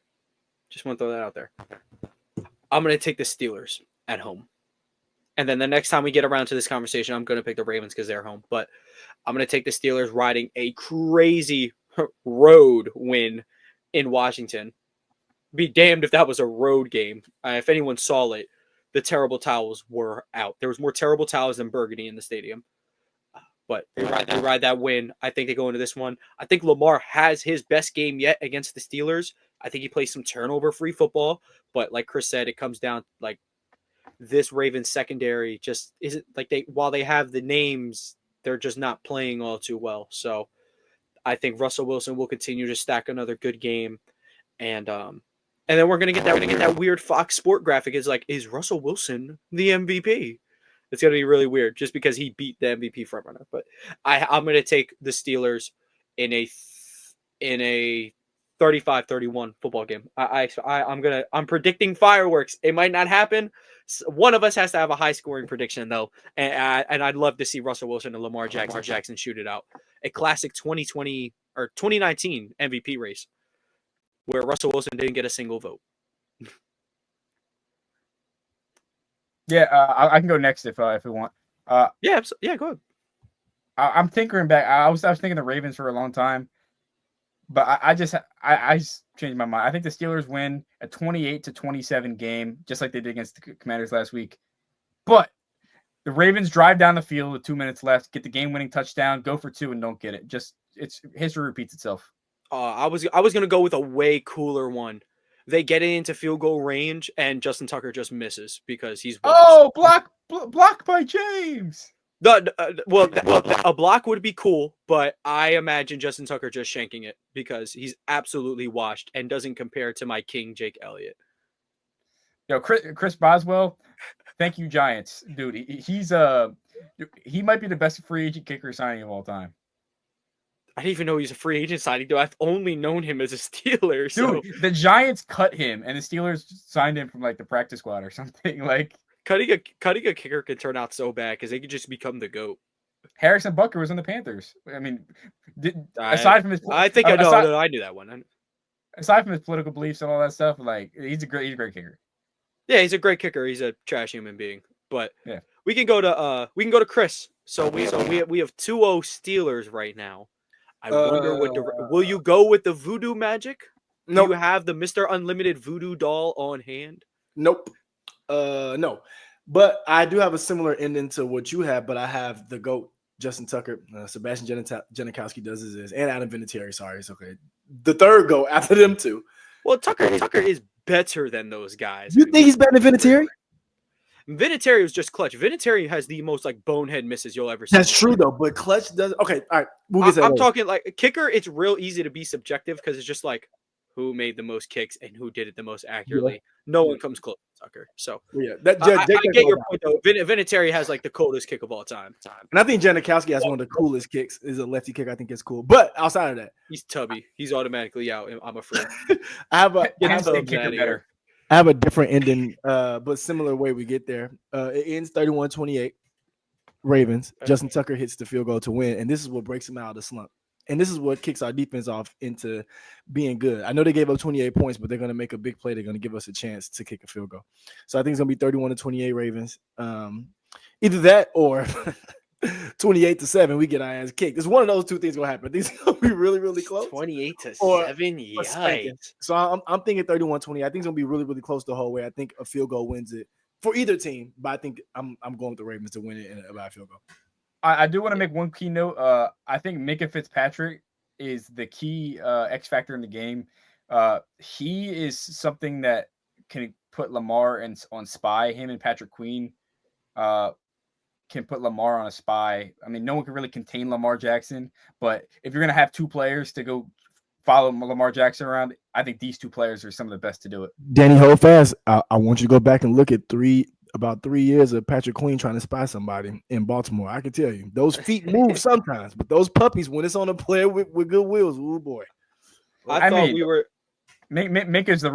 Just want to throw that out there. I'm going to take the Steelers at home. And then the next time we get around to this conversation, I'm going to pick the Ravens because they're home. But I'm going to take the Steelers riding a crazy road win in Washington. Be damned if that was a road game. If anyone saw it, the terrible towels were out. There was more terrible towels than burgundy in the stadium. But they ride that win. I think they go into this one. I think Lamar has his best game yet against the Steelers. I think he plays some turnover-free football. But like Chris said, it comes down like this Ravens secondary just isn't like while they have the names, they're just not playing all too well. So I think Russell Wilson will continue to stack another good game. And then we're gonna get that weird Fox Sport graphic. Is Russell Wilson the MVP? It's going to be really weird just because he beat the MVP frontrunner. But I'm going to take the Steelers in a 35-31 football game. I'm predicting fireworks. It might not happen. One of us has to have a high scoring prediction though, and I'd love to see Russell Wilson and Lamar Jackson shoot it out. A classic 2020 or 2019 MVP race where Russell Wilson didn't get a single vote. Yeah, I can go next if we want. Go ahead. I'm tinkering back. I was thinking the Ravens for a long time, but I just changed my mind. I think the Steelers win a 28-27 game, just like they did against the Commanders last week. But the Ravens drive down the field with 2 minutes left, get the game-winning touchdown, go for 2, and don't get it. It's history repeats itself. I was gonna go with a way cooler one. They get it into field goal range, and Justin Tucker just misses because he's block by James. A block would be cool, but I imagine Justin Tucker just shanking it because he's absolutely washed and doesn't compare to my king Jake Elliott. Yo, Chris Boswell, thank you Giants, dude. He might be the best free agent kicker signing of all time. I didn't even know he's a free agent signing, though. I've only known him as a Steeler. So. Dude, the Giants cut him, and the Steelers signed him from like the practice squad or something. Like cutting a kicker could turn out so bad because they could just become the GOAT. Harrison Butker was on the Panthers. I mean, aside from his, I knew that one. Aside from his political beliefs and all that stuff, like he's a great kicker. Yeah, he's a great kicker. He's a trash human being. But yeah, we can go to Chris. So we have 2-0 Steelers right now. I wonder will you go with the voodoo magic? Nope. Do you have the Mr. Unlimited voodoo doll on hand? Nope. No. But I do have a similar ending to what you have, but I have the GOAT, Justin Tucker. Sebastian Janikowski does his, and Adam Vinatieri. Sorry, it's okay. The third GOAT after them two. Well, Tucker is better than those guys. You think he's better than Vinatieri? Vinatieri was just clutch. Vinatieri has the most like bonehead misses you'll ever see. That's true though, but clutch does. Okay, all right. We'll get that I'm later. talking like kicker. It's real easy to be subjective because it's just like who made the most kicks and who did it the most accurately. No one comes close to Tucker. So Yeah, that I get your point though. Vinatieri has like the coldest kick of all time. And I think Janikowski has one of the coolest kicks. Is a lefty kick. I think it's cool. But outside of that, He's tubby. He's automatically out. I'm afraid. I have a better. I have a different ending, but similar way we get there. It ends 31-28. Ravens. Justin Tucker hits the field goal to win, and this is what breaks him out of the slump. And this is what kicks our defense off into being good. I know they gave up 28 points, but they're going to make a big play. They're going to give us a chance to kick a field goal. So I think it's going to be 31-28 Ravens. Either that or 28-7, we get our ass kicked. It's one of those two things going to happen. These are going to be really, really close. 28-7. Yikes. So I'm thinking 31-20. I think it's going to be really, really close the whole way. I think a field goal wins it for either team, but I think I'm going with the Ravens to win it by a field goal. I do want to make one key note. I think Minka Fitzpatrick is the key X factor in the game. He is something that can put Lamar on spy. Him and Patrick Queen can put Lamar on a spy. I mean, no one can really contain Lamar Jackson, but if you're going to have two players to go follow Lamar Jackson around, I think these two players are some of the best to do it. Danny, hold fast. I want you to go back and look at about 3 years of Patrick Queen trying to spy somebody in Baltimore. I can tell you, those feet move sometimes, but those puppies, when it's on a player with good wheels, oh boy. I thought we were. Minka's my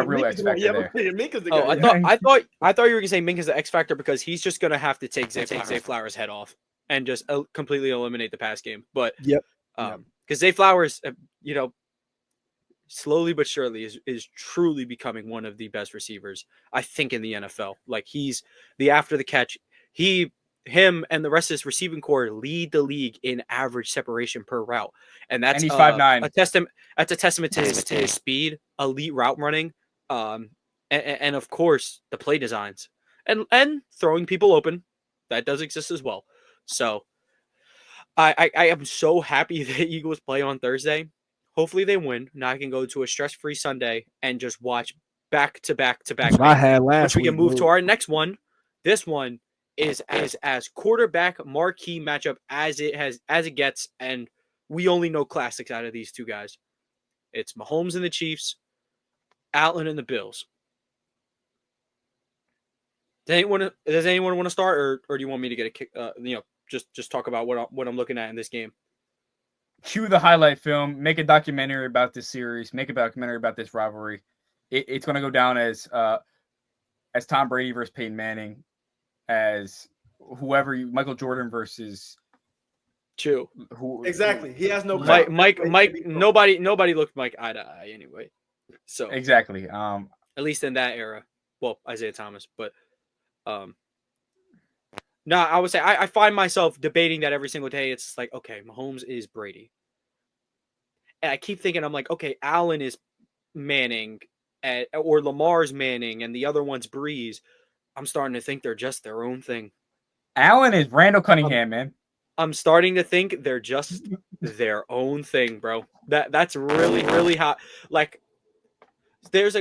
real X factor there. Minka's the guy. I thought you were gonna say Minka's the X factor because he's just gonna have to take Zay Flowers' head off and just completely eliminate the pass game. But because Zay Flowers, slowly but surely is truly becoming one of the best receivers, I think, in the NFL. Like he's the after the catch. Him and the rest of his receiving core lead the league in average separation per route. And that's he's 5'9". That's a testament to his speed, elite route running, and of course the play designs and throwing people open. That does exist as well. So I am so happy that Eagles play on Thursday. Hopefully they win. Now I can go to a stress-free Sunday and just watch back to back. I had last week. We can move to our next one. This one is as quarterback marquee matchup as it gets, and we only know classics out of these two guys. It's Mahomes and the Chiefs, Allen and the Bills. Does anyone want to start, or do you want me to get a kick? Just talk about what I'm looking at in this game. Cue the highlight film. Make a documentary about this series. Make a documentary about this rivalry. It's going to go down as Tom Brady versus Peyton Manning, as Michael Jordan versus Chew. Exactly. He has no Mike. Nobody looked Mike eye to eye anyway. So exactly. At least in that era. Well, Isaiah Thomas, but no, I would say I find myself debating that every single day. It's like, okay, Mahomes is Brady. And I keep thinking, I'm like, okay, Allen is Manning, or Lamar's Manning, and the other one's Breeze. I'm starting to think they're just their own thing. Allen is Randall Cunningham, man. I'm starting to think they're just their own thing, bro. That's really, really hot. Like, there's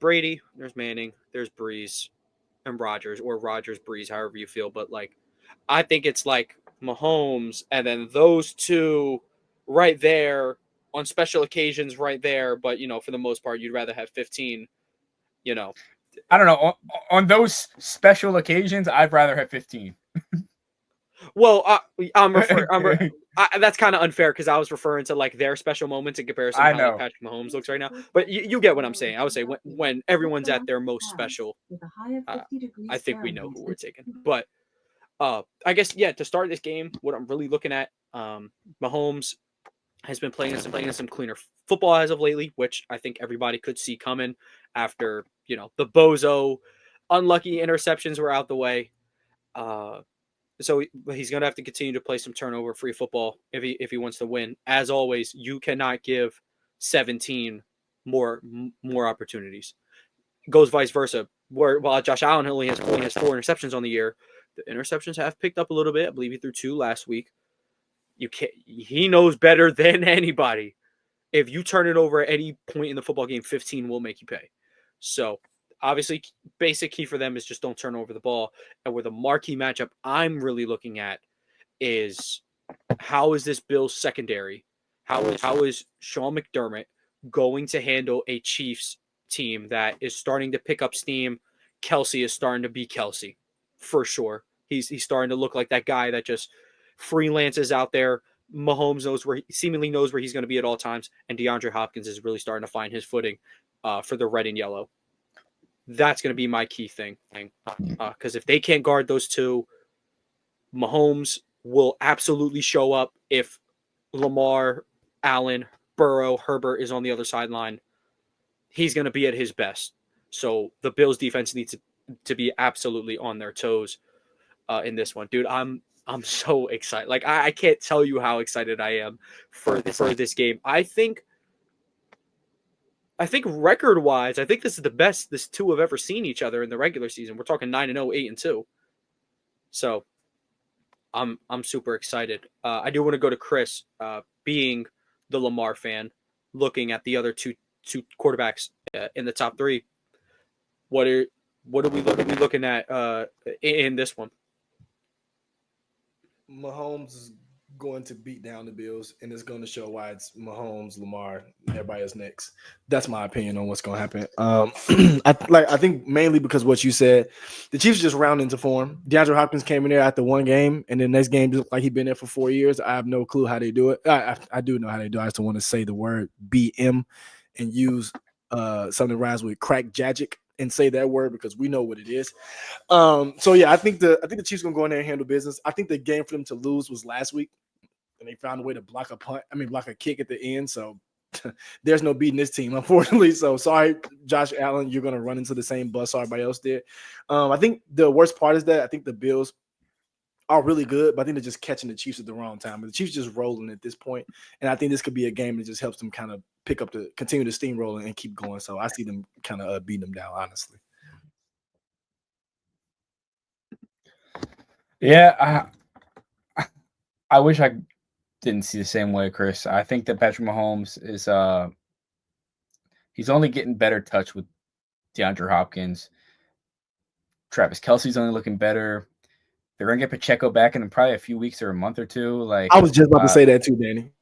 Brady, there's Manning, there's Breeze, and Rodgers, or Rodgers, Breeze, however you feel. But like, I think it's like Mahomes, and then those two right there on special occasions right there. But, for the most part, you'd rather have 15, I don't know. On those special occasions, I'd rather have 15. Well, that's kind of unfair because I was referring to like their special moments in comparison to how Patrick Mahomes looks right now. But you get what I'm saying. I would say when everyone's at their most special, I think we know who we're taking. But I guess, to start this game, what I'm really looking at, Mahomes has been playing some cleaner football as of lately, which I think everybody could see coming after, the bozo unlucky interceptions were out the way. So he's going to have to continue to play some turnover-free football if he wants to win. As always, you cannot give 17 more opportunities. It goes vice versa. While Josh Allen only has 4 interceptions on the year, the interceptions have picked up a little bit. I believe he threw 2 last week. He knows better than anybody. If you turn it over at any point in the football game, 15 will make you pay. So obviously, basic key for them is just don't turn over the ball. And where the marquee matchup I'm really looking at is how is this Bills secondary? How is Sean McDermott going to handle a Chiefs team that is starting to pick up steam? Kelsey is starting to be Kelsey, for sure. He's starting to look like that guy that just freelances out there. Mahomes seemingly knows where he's going to be at all times, and DeAndre Hopkins is really starting to find his footing for the red and yellow. That's going to be my key thing, because if they can't guard those two, Mahomes will absolutely show up if Lamar, Allen, Burrow, Herbert is on the other sideline. He's going to be at his best. So the Bills defense needs to be absolutely on their toes in this one. Dude, I'm so excited. Like, I can't tell you how excited I am for this game. I think record-wise, I think this is the best this two have ever seen each other in the regular season. We're talking 9-0, 8-2. So I'm super excited. I do want to go to Chris, being the Lamar fan, looking at the other two quarterbacks in the top three. What are we looking at in this one? Mahomes is going to beat down the Bills, and it's going to show why it's Mahomes, Lamar, everybody else next. That's my opinion on what's going to happen. I think mainly because what you said, the Chiefs just round into form. DeAndre Hopkins came in there after one game, and the next game just like he's been there for 4 years. I have no clue how they do it. I do know how they do it. I just don't want to say the word BM and use something that rhymes with crack jagic and say that word because we know what it is. So yeah, I think the Chiefs gonna go in there and handle business. I think the game for them to lose was last week, and they found a way to block a kick at the end. So there's no beating this team, unfortunately. So sorry, Josh Allen, you're gonna run into the same bus everybody else did. I think the worst part is that I think the Bills are really good, but I think they're just catching the Chiefs at the wrong time. But the Chiefs just rolling at this point, and I think this could be a game that just helps them kind of continue to steamroll and keep going. So I see them kind of beating them down, honestly. Yeah, I wish I didn't see the same way, Chris. I think that Patrick Mahomes is he's only getting better touch with DeAndre Hopkins. Travis Kelce's only looking better. They're gonna get Pacheco back in probably a few weeks or a month or two. Like I was just about to say that too, Danny.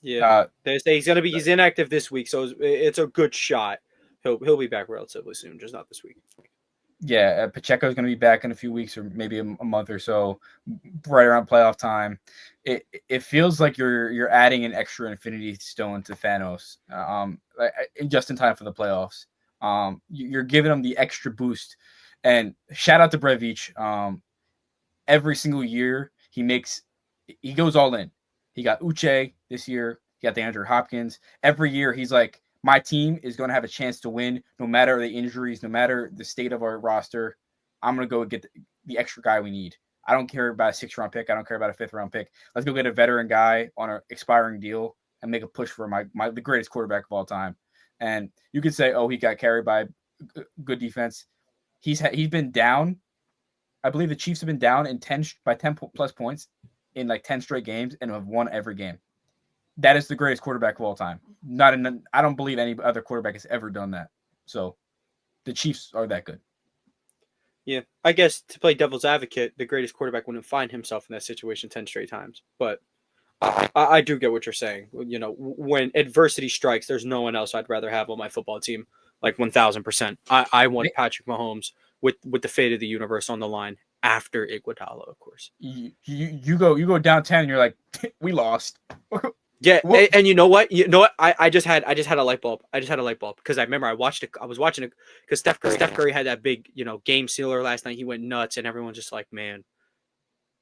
Yeah, they say he's inactive this week, so it's a good shot. He'll be back relatively soon, just not this week. Yeah, Pacheco's going to be back in a few weeks or maybe a month or so, right around playoff time. It feels like you're adding an extra Infinity Stone to Thanos, just in time for the playoffs. You're giving them the extra boost, and shout out to Brevich. Every single year he goes all in. He got Uche this year. He got DeAndre Hopkins. Every year he's like, my team is going to have a chance to win no matter the injuries, no matter the state of our roster. I'm going to go get the extra guy we need. I don't care about a 6th-round pick. I don't care about a 5th-round pick. Let's go get a veteran guy on an expiring deal and make a push for the greatest quarterback of all time. And you could say, oh, he got carried by good defense. He's been down. I believe the Chiefs have been down by 10 plus points in like 10 straight games and have won every game. That is the greatest quarterback of all time. I don't believe any other quarterback has ever done that. So the Chiefs are that good. Yeah, I guess to play devil's advocate, the greatest quarterback wouldn't find himself in that situation 10 straight times. But I do get what you're saying. You know, when adversity strikes, there's no one else I'd rather have on my football team. Like 1,000%. I want Patrick Mahomes with the fate of the universe on the line after Iguodala, of course. You go downtown and you're like, we lost. Yeah, and you know what? I just had a light bulb. I just had a light bulb because I remember I was watching it because Steph Curry had that big, game sealer last night. He went nuts, and everyone's just like, man,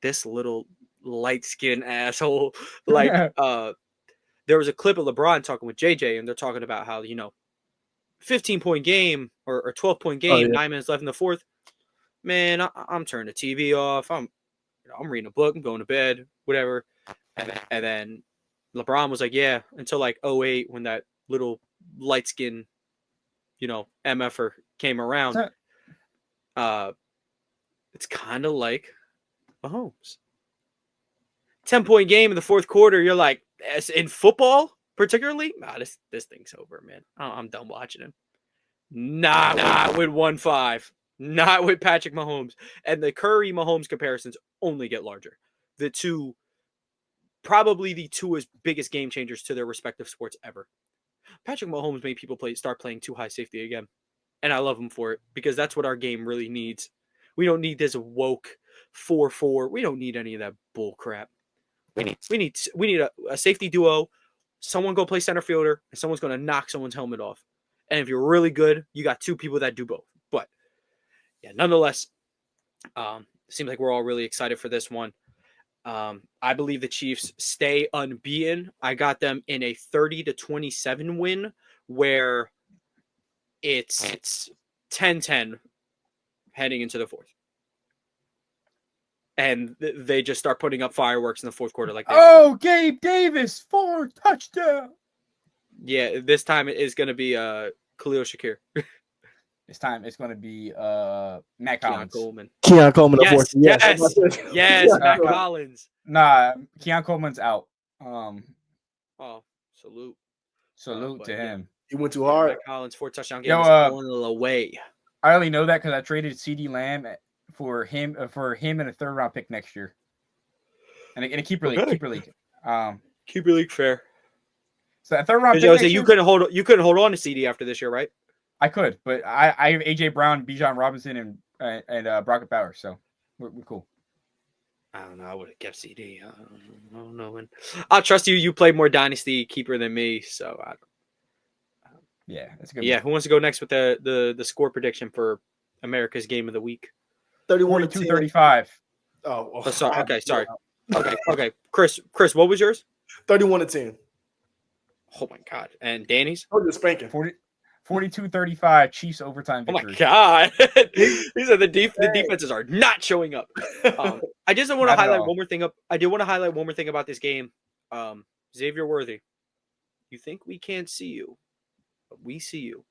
this little light skinned asshole. Like, there was a clip of LeBron talking with JJ, and they're talking about how 15-point game or 12-point game, 9 minutes left in the fourth. Man, I'm turning the TV off. I'm reading a book. I'm going to bed, whatever. And then LeBron was like, yeah, until like 2008 when that little light skin, MFer came around. It's kind of like Mahomes. 10-point game in the fourth quarter. You're like, in football, particularly, this thing's over, man. I'm done watching him. Not with 1-5. Not with Patrick Mahomes. And the Curry-Mahomes comparisons only get larger. Probably the two biggest game changers to their respective sports ever. Patrick Mahomes made people start playing too high safety again. And I love him for it because that's what our game really needs. We don't need this woke 4-4. We don't need any of that bull crap. We need a safety duo. Someone go play center fielder, and someone's going to knock someone's helmet off. And if you're really good, you got two people that do both. But yeah, nonetheless, seems like we're all really excited for this one. I believe the Chiefs stay unbeaten. I got them in a 30-27 win where it's 10-10 heading into the fourth. And they just start putting up fireworks in the fourth quarter. Gabe Davis, 4 touchdown. Yeah, this time it is going to be Khalil Shakir. This time it's going to be Matt Collins. Keon Coleman. Yes, Matt Collins. Nah, Keon Coleman's out. Salute To him. He went too hard. Matt Collins 4 touchdown games on the way. I only know that because I traded CD Lamb for him and a 3rd round pick next year, and a keeper league. Keeper league, fair. So that 3rd round pick. You couldn't hold on to CD after this year, right? I could, but I have AJ Brown, Bijan Robinson, and Brockett Bowers, so we're cool. I don't know. I would have kept CD. I don't know. And I'll trust you. You played more Dynasty keeper than me, so I don't. Yeah, that's a good. Yeah, who wants to go next with the score prediction for America's Game of the Week? 31-35. Sorry. Okay, sorry. Okay. Chris, what was yours? 31-10. Oh my God! And Danny's? Oh, you're spanking. 42-35 Chiefs overtime victory. Oh my God! These are the defenses are not showing up. I just want to highlight one more thing. I did want to highlight one more thing about this game. Xavier Worthy, you think we can't see you, but we see you.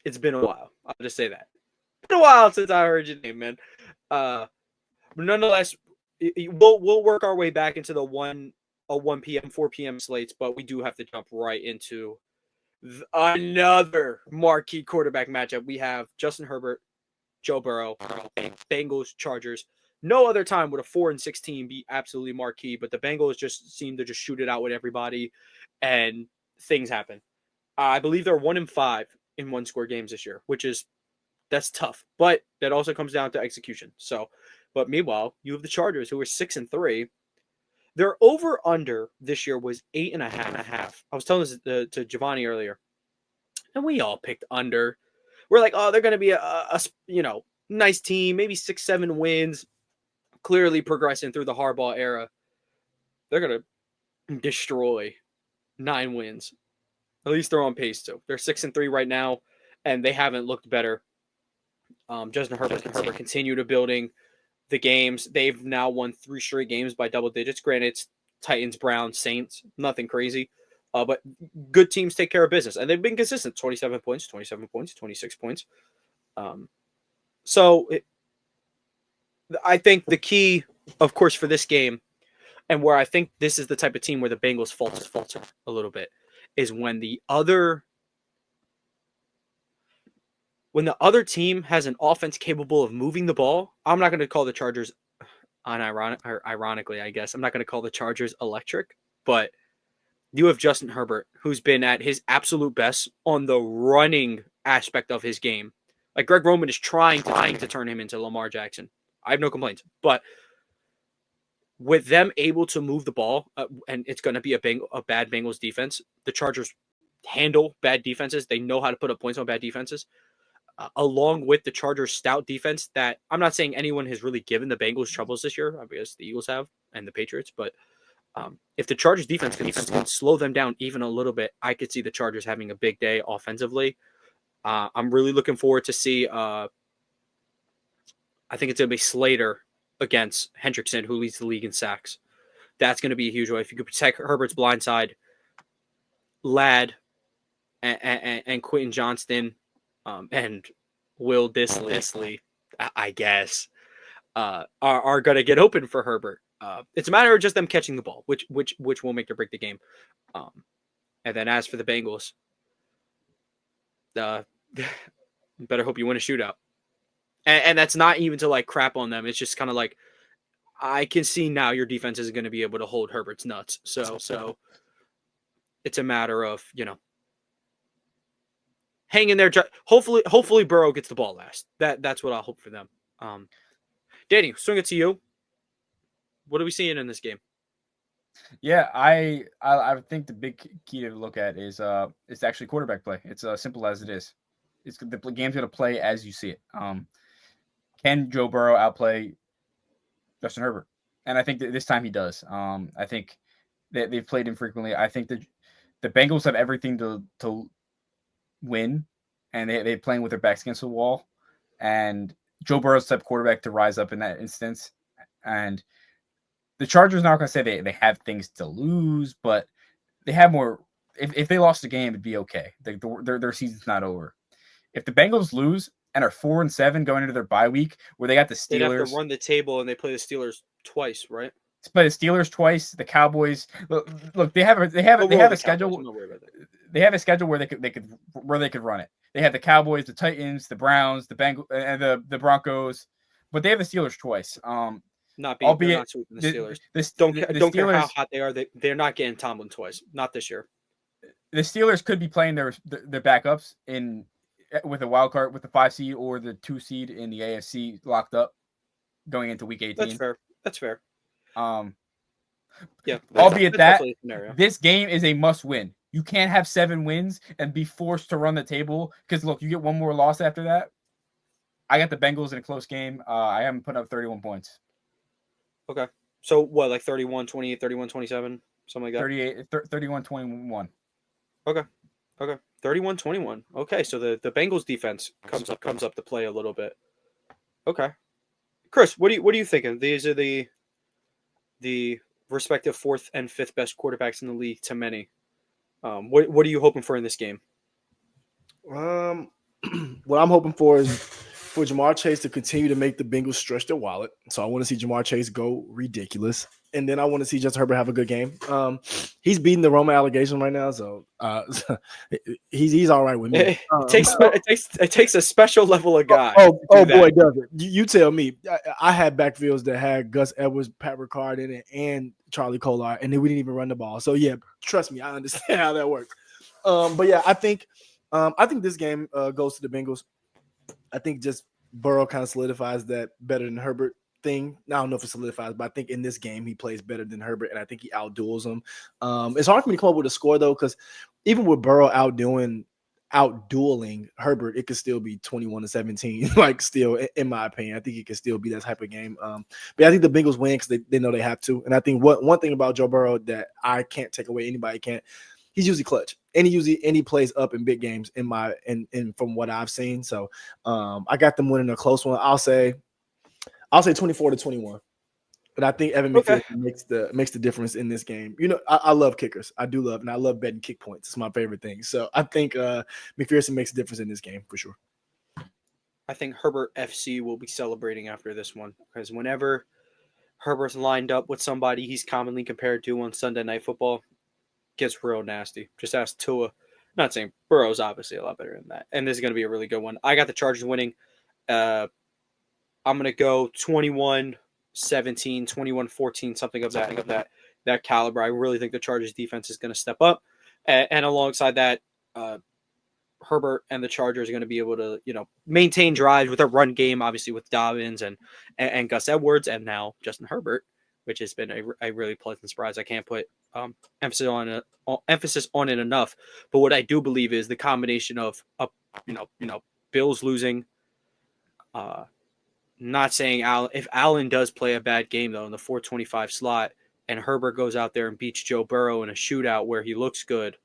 It's been a while. I'll just say that. It's been a while since I heard your name, man. But nonetheless, we'll work our way back into the 1 p.m., 4 p.m. slates, but we do have to jump right into another marquee quarterback matchup. We have Justin Herbert, Joe Burrow, Bengals, Chargers. No other time would a 4-16 be absolutely marquee, but the Bengals just seem to just shoot it out with everybody, and things happen. I believe they're 1-5 in one-score games this year, that's tough, but that also comes down to execution. So, but meanwhile, you have the Chargers, who are 6-3. Their over/under this year was 8.5. I was telling this to Giovanni earlier, and we all picked under. We're like, oh, they're going to be a nice team, maybe 6-7 wins, clearly progressing through the Harbaugh era. They're going to destroy 9 wins. At least they're on pace to. They're 6-3 right now, and they haven't looked better. Justin Herbert continue to building the games. They've now won 3 straight games by double digits. Granted, it's Titans, Browns, Saints. Nothing crazy. But good teams take care of business. And they've been consistent. 27 points, 26 points. I think the key, of course, for this game, and where I think this is the type of team where the Bengals falter a little bit, is when the other team has an offense capable of moving the ball. I'm not going to call the Chargers ironically, I guess. I'm not going to call the Chargers electric, but you have Justin Herbert, who's been at his absolute best on the running aspect of his game. Like Greg Roman is trying to turn him into Lamar Jackson. I have no complaints, but with them able to move the ball, and it's going to be a bad Bengals defense. The Chargers handle bad defenses. They know how to put up points on bad defenses. Along with the Chargers' stout defense that I'm not saying anyone has really given the Bengals troubles this year. I guess the Eagles have and the Patriots. But if the Chargers' defense can slow them down even a little bit, I could see the Chargers having a big day offensively. I'm really looking forward to see I think it's going to be Slater against Hendrickson, who leads the league in sacks. That's going to be a huge way. If you could protect Herbert's blind side, Ladd and Quentin Johnston and Will Disley, I guess, are going to get open for Herbert. It's a matter of just them catching the ball, which will make or break the game. And then as for the Bengals, better hope you win a shootout. And that's not even to like crap on them. It's just kind of like, I can see now your defense isn't going to be able to hold Herbert's nuts. So it's a matter of, hang in there. Hopefully Burrow gets the ball last. That's what I'll hope for them. Danny, swing it to you. What are we seeing in this game? Yeah, I think the big key to look at is it's actually quarterback play. It's simple as it is. It's the game's going to play as you see it. Can Joe Burrow outplay Justin Herbert? And I think that this time he does. I think they've played him frequently. I think that the Bengals have everything to win, and they're playing with their backs against the wall. And Joe Burrow's the type of quarterback to rise up in that instance. And the Chargers, not going to say they have things to lose, but they have more. If they lost the game, it'd be okay. Their season's not over. If the Bengals lose and are 4-7 going into their bye week, where they got the Steelers, they have to run the table, and they play the Steelers twice, right? Play the Steelers twice. The Cowboys. Look, they have a schedule. They have a schedule where they could run it. They have the Cowboys, the Titans, the Browns, the Bengals, and the Broncos, but they have the Steelers twice. Not sweeping the Steelers. Don't care how hot they are. They're not getting Tomlin twice. Not this year. The Steelers could be playing their backups with a wild card, with the 5 seed or the 2 seed in the AFC locked up going into week 18. That's fair. Yeah. Albeit that this game is a must win. You can't have 7 wins and be forced to run the table, because look, you get one more loss after that. I got the Bengals in a close game. I haven't put up 31 points. Okay. So what, like 31-28, 31-27, something like that? 31-21. Okay. 31-21. Okay, so the Bengals defense comes up to play a little bit. Okay. Chris, what are you thinking? These are the respective 4th and 5th best quarterbacks in the league to many. What are you hoping for in this game? What I'm hoping for is for Jamar Chase to continue to make the Bengals stretch their wallet. So I want to see Jamar Chase go ridiculous. And then I want to see Justin Herbert have a good game. He's beating the Roma allegation right now, so he's all right with me. It takes a special level of guy. Boy, does it. You tell me. I had backfields that had Gus Edwards, Pat Ricard in it, and Charlie Kolar, and then we didn't even run the ball. So yeah, trust me, I understand how that works. But yeah, I think this game goes to the Bengals. I think just Burrow kind of solidifies that better than Herbert thing. I don't know if it solidifies, but I think in this game he plays better than Herbert, and I think he outduels him. It's hard for me to come up with a score though, because even with Burrow outdueling Herbert, it could still be 21-17. Like, still, in my opinion, I think it could still be that type of game. But I think the Bengals win because they know they have to. And I think one thing about Joe Burrow that I can't take away, anybody can't. He's usually clutch, and he plays up in big games in from what I've seen. So I got them winning a close one. I'll say 24-21. But I think Evan McPherson makes the difference in this game. I love kickers. I do love, and I love betting kick points. It's my favorite thing. So I think McPherson makes a difference in this game for sure. I think Herbert FC will be celebrating after this one, because whenever Herbert's lined up with somebody he's commonly compared to on Sunday Night Football, gets real nasty. Just ask Tua. Not saying Burrow's obviously a lot better than that. And this is going to be a really good one. I got the Chargers winning. I'm going to go 21-17, 21-14, something of that caliber. I really think the Chargers defense is going to step up. And alongside that, Herbert and the Chargers are going to be able to, maintain drives with a run game, obviously with Dobbins and Gus Edwards, and now Justin Herbert, which has been a really pleasant surprise. I can't put emphasis on it enough. But what I do believe is the combination of Bills losing. Not saying if Allen does play a bad game though in the 425 slot, and Herbert goes out there and beats Joe Burrow in a shootout where he looks good,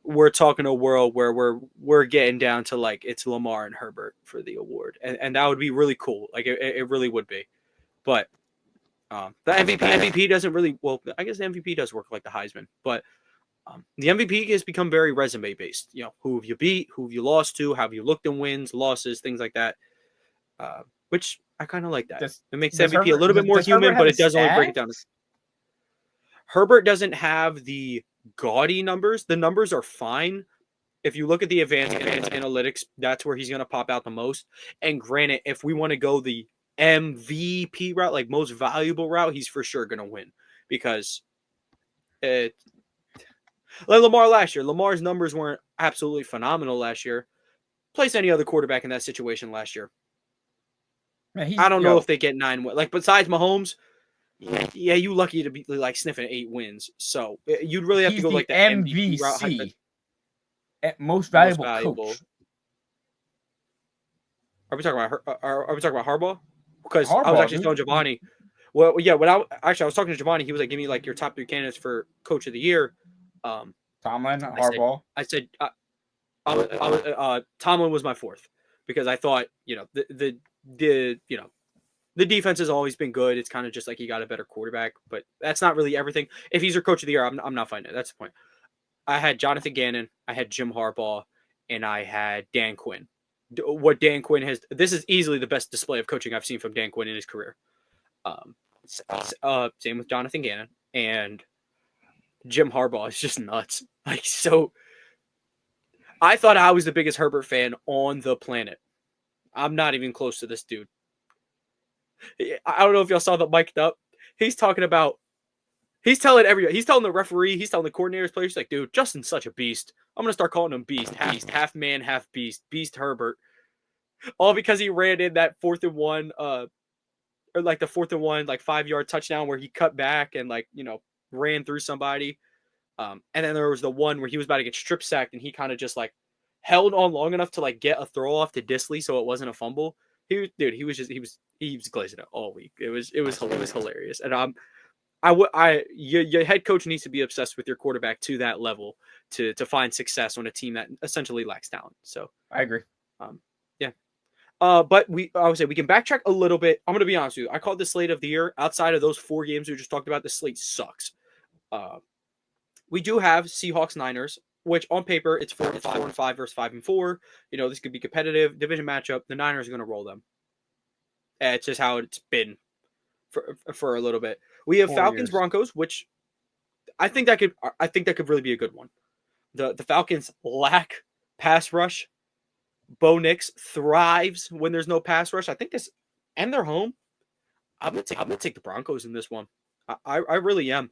we're talking a world where we're getting down to like it's Lamar and Herbert for the award, and that would be really cool. Like it really would be. But the MVP doesn't really, well, I guess the MVP does work like the Heisman, but the MVP has become very resume based. Who have you beat, who have you lost to, how have you looked in wins, losses, things like that. Which I kind of like that. It makes MVP Herbert a little bit more human, but it does only break it down. Herbert doesn't have the gaudy numbers. The numbers are fine. If you look at the advanced analytics, that's where he's going to pop out the most. And granted, if we want to go the MVP route, like most valuable route, he's for sure going to win because like Lamar last year. Lamar's numbers weren't absolutely phenomenal last year. Place any other quarterback in that situation last year. Man, I don't know if they get 9 wins. Like besides Mahomes, yeah, you lucky to be like sniffing 8 wins. So you'd really have to go like the MVP route. Most valuable coach. Are we talking about are we talking about Harbaugh? Because Harbaugh, I was actually dude. telling Giovanni. Well, yeah. When I was talking to Giovanni, he was like, "Give me like your top 3 candidates for Coach of the Year." Tomlin, Harbaugh. I said Tomlin was my 4th because I thought the defense has always been good. It's kind of just like he got a better quarterback, but that's not really everything. If he's your Coach of the Year, I'm not fighting it. That's the point. I had Jonathan Gannon, I had Jim Harbaugh, and I had Dan Quinn. What Dan Quinn has, this is easily the best display of coaching I've seen from Dan Quinn in his career. Same with Jonathan Gannon, and Jim Harbaugh is just nuts. Like, so I thought I was the biggest Herbert fan on the planet. I'm not even close to this dude. I don't know if y'all saw the mic'd up. He's talking about, he's telling the referee, he's telling the coordinators, players, he's like, dude, Justin's such a beast. I'm going to start calling him Beast. Half man, half beast. Beast Herbert. All because he ran in that 4th and 1, or like the 4th and 1, like 5-yard touchdown where he cut back and ran through somebody. And then there was the one where he was about to get strip sacked and he kind of just like held on long enough to like get a throw off to Disley so it wasn't a fumble. He was glazing it all week. It was hilarious. And your head coach needs to be obsessed with your quarterback to that level to find success on a team that essentially lacks talent. So I agree. Yeah. But I would say we can backtrack a little bit. I'm going to be honest with you. I called this slate of the year. Outside of those 4 games we just talked about, the slate sucks. We do have Seahawks Niners, which on paper it's 4-5 versus 5-4. This could be competitive division matchup. The Niners are going to roll them. It's just how it's been for a little bit. We have Falcons Broncos, which I think that could really be a good one. The Falcons lack pass rush. Bo Nix thrives when there's no pass rush. I think and they're home. I'm gonna take the Broncos in this one. I really am.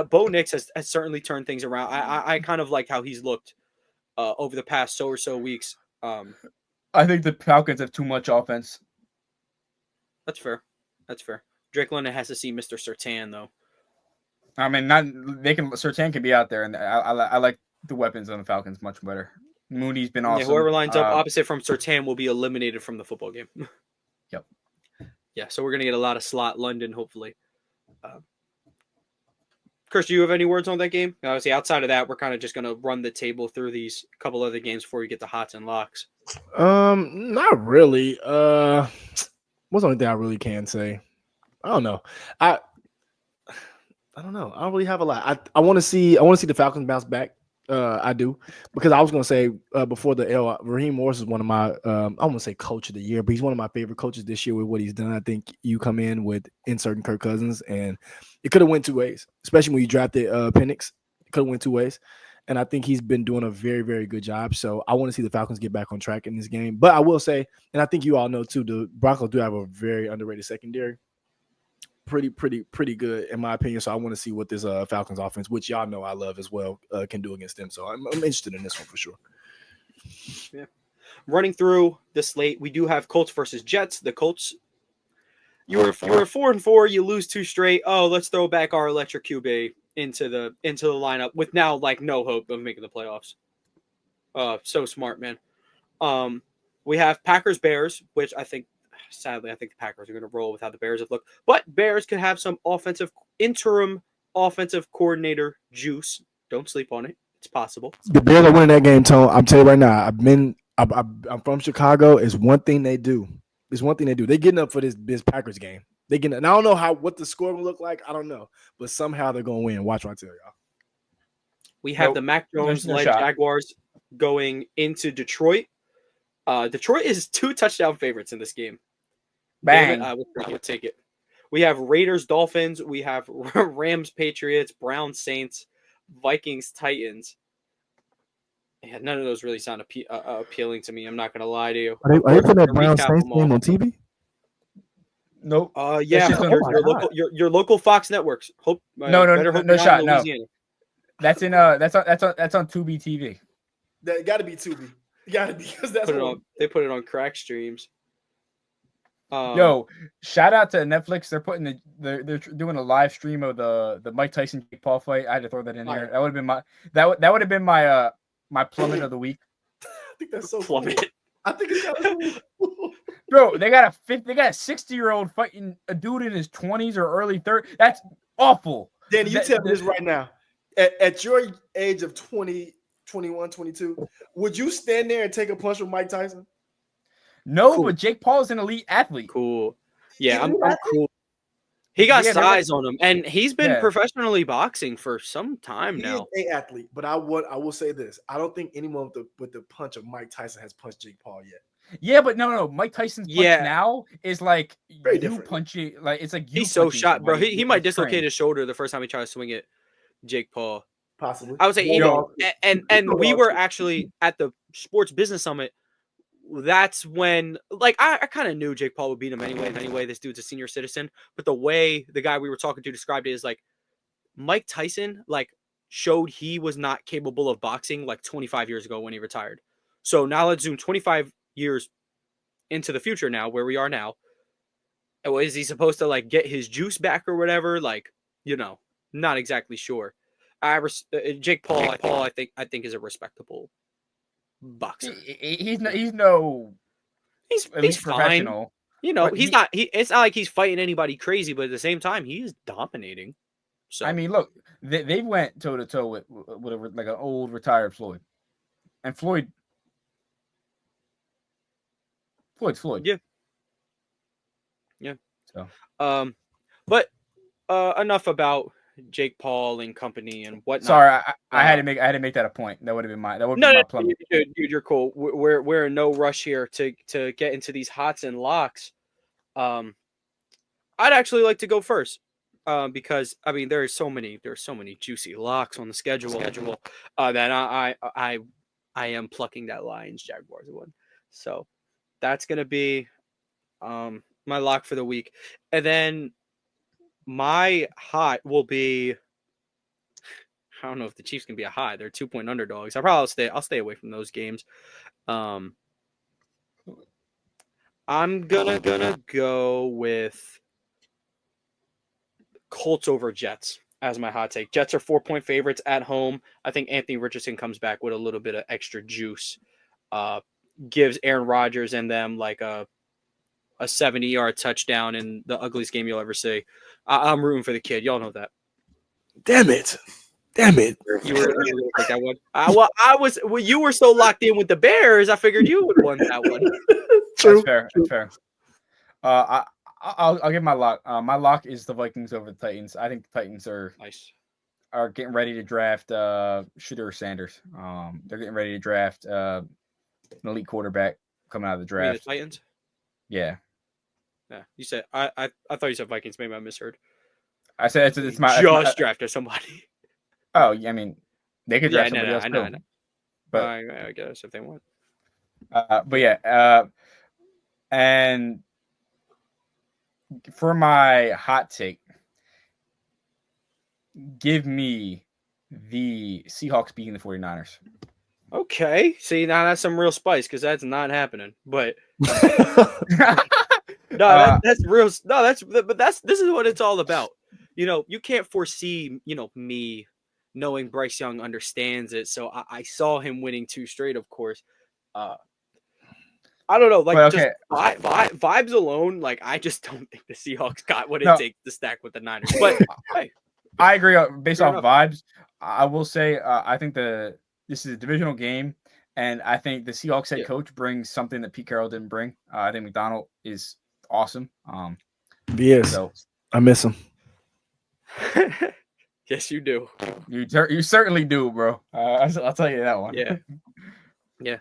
Bo Nix has certainly turned things around. I kind of like how he's looked over the past so or so weeks. I think the Falcons have too much offense. That's fair. Drake London has to see Mr. Surtain though. I mean, Surtain can be out there, and I like the weapons on the Falcons much better. Mooney's been awesome. Yeah, whoever lines up opposite from Surtain will be eliminated from the football game. Yep. Yeah, so we're gonna get a lot of slot London, hopefully. Chris, do you have any words on that game? Obviously, outside of that, we're kind of just gonna run the table through these couple other games before we get to hots and locks. Not really. What's the only thing I really can say? I don't know. I don't know. I don't really have a lot. I want to see the Falcons bounce back. I do, because I was going to say before the L, Raheem Morris is one of my I want to say coach of the year, but he's one of my favorite coaches this year with what he's done. I think you come in with inserting Kirk Cousins, and it could have went 2 ways, especially when you drafted Penix. It could have went 2 ways, and I think he's been doing a very, very good job. So I want to see the Falcons get back on track in this game. But I will say, and I think you all know too, the Broncos do have a very underrated secondary. Pretty good in my opinion. So I want to see what this Falcons offense, which y'all know I love as well, can do against them. So I'm interested in this one for sure. Yeah. Running through the slate, we do have Colts versus Jets. The Colts, you were 4-4, you lose 2 straight. Oh, let's throw back our electric QB into the lineup with now like no hope of making the playoffs. So smart, man. We have Packers Bears, which sadly, I think the Packers are going to roll with how the Bears have looked. But Bears could have some interim offensive coordinator juice. Don't sleep on it. It's possible. The Bears are winning that game, Tone. I'm telling you right now. I'm from Chicago. It's one thing they do. They're getting up for this Packers game. And I don't know what the score will look like. I don't know. But somehow they're going to win. Watch what I tell y'all. We have the Mac Jones-led Jaguars going into Detroit. Detroit is 2 touchdown favorites in this game. Bang. I would take it. We have Raiders, Dolphins. We have Rams, Patriots, Browns, Saints. Vikings Titans. Yeah, none of those really sound appealing to me. I'm not gonna lie to you. Are they putting that To Brown recap Saints them all. game on TV? Nope. Yeah, just on- your, oh my your God. local your local Fox networks. Hope No, better hope no you're not shot, in no. Louisiana. That's on Tubi TV. That got to be Tubi. Got to be because that's They put it on crack streams. Yo, shout out to Netflix. They're doing a live stream of the Mike Tyson Jake Paul fight. I had to throw that in here. That would have been my my plummet of the week. I think that's so Plummet. cool. I think it's kind of cool. Bro, They got a 60-year-old fighting a dude in his 20s or early 30s. That's awful. Danny, you tell me this right now. At your age of 20, 21, 22, would you stand there and take a punch with Mike Tyson? No, Cool. but Jake Paul is an elite athlete. Cool. Yeah, I'm Elite cool. He got Yeah, size on him, and he's been Yeah. professionally boxing for some time He now. is an athlete, but I will say this: I don't think anyone with the punch of Mike Tyson has punched Jake Paul yet. Yeah, but no. Mike Tyson's punch Yeah. now is like Very you different. punching, like it's like you. He's so punching shot, bro. somebody He might with dislocate frame. his shoulder the first time he tries to swing at Jake Paul. Possibly. I would say, Yo. and we were actually at the Sports Business Summit. That's when, like, I kind of knew Jake Paul would beat him anyway. This dude's a senior citizen, but the way the guy we were talking to described it is like Mike Tyson, like, showed he was not capable of boxing like 25 years ago when he retired. So now let's zoom 25 years into the future now, where we are now. Is he supposed to like get his juice back or whatever? Like, not exactly sure. Jake Paul, I think is a respectable boxer. He's He's elite fine. professional. But He's not. It's not like he's fighting anybody crazy, but at the same time, he's dominating. So I mean, look, they went toe to toe with like an old retired Floyd, and Floyd's Floyd. Yeah. So, but enough about Jake Paul and company and whatnot. sorry, I had to make that a point. That would have been my plummet. Dude, you're cool. We're in no rush here to get into these hots and locks. I'd actually like to go first. Because I mean there's so many juicy locks on the schedule that I am plucking that Lions Jaguars one. So that's gonna be my lock for the week. And then my hot will be, I don't know if the Chiefs can be a hot. They're 2-point underdogs. I'll stay away from those games. I'm gonna go with Colts over Jets as my hot take. Jets are 4-point favorites at home. I think Anthony Richardson comes back with a little bit of extra juice. Gives Aaron Rodgers and them like a 70-yard touchdown in the ugliest game you'll ever see. I'm rooting for the kid. Y'all know that. Damn it. You were going to take that one? You were so locked in with the Bears, I figured you would want that one. True. That's fair. I'll give my lock. My lock is the Vikings over the Titans. I think the Titans are getting ready to draft Shedeur Sanders. They're getting ready to draft an elite quarterback coming out of the draft. You mean the Titans? Yeah. Yeah. You said I thought you said Vikings. Maybe I misheard. I said it's my drafted somebody. Oh, yeah, I mean, they could draft somebody else. I know. But I guess if they want. But yeah, and for my hot take, give me the Seahawks beating the 49ers. Okay. See, now that's some real spice because that's not happening. But that's real. No, this is what it's all about. You can't foresee, me knowing Bryce Young understands it. So I saw him winning 2 straight, of course. I don't know, like just vibes alone. Like I just don't think the Seahawks got what it takes to stack with the Niners. But hey, I agree. Based off vibes, I will say I think this is a divisional game, and I think the Seahawks head coach brings something that Pete Carroll didn't bring. I think McDonald is awesome. Yes, so I miss him. Yes, you do. You certainly do, bro. I'll tell you that one. Yeah.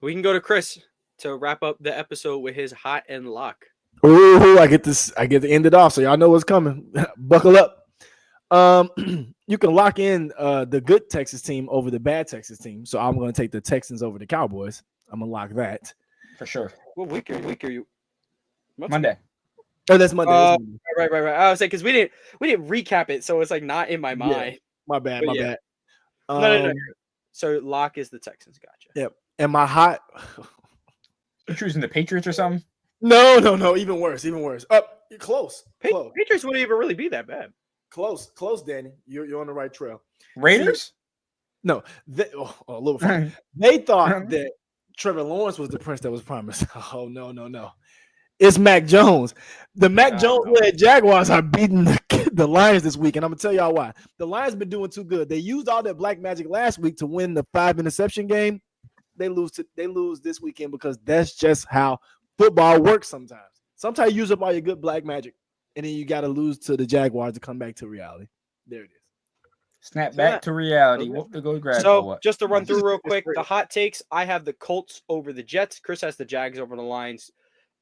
We can go to Chris to wrap up the episode with his hot and lock. Ooh, I get to end it off, so y'all know what's coming. Buckle up. You can lock in the good Texas team over the bad Texas team. So I'm going to take the Texans over the Cowboys. I'm going to lock that. For sure. What week are you? Monday. Oh, that's Monday. That's Monday. Right. I was like, because we didn't recap it, so it's like not in my mind. My bad. But My yeah. bad. No. So lock is the Texans. Gotcha. Yep. And my hot. You choosing the Patriots or something? No. Even worse. Up. Close. Patriots wouldn't even really be that bad. Close, Danny. You're on the right trail. Raiders? No, a little far. They thought that Trevor Lawrence was the prince that was promised. Oh no. It's Mac Jones. The Mac Jones-led Jaguars are beating the Lions this week, and I'm gonna tell y'all why. The Lions been doing too good. They used all their black magic last week to win the 5-interception game. They lose this weekend because that's just how football works sometimes. Sometimes you use up all your good black magic, and then you got to lose to the Jaguars to come back to reality. There it is. Snap back to reality. What to go grab? So just to run through real quick, the hot takes. I have the Colts over the Jets. Chris has the Jags over the Lions.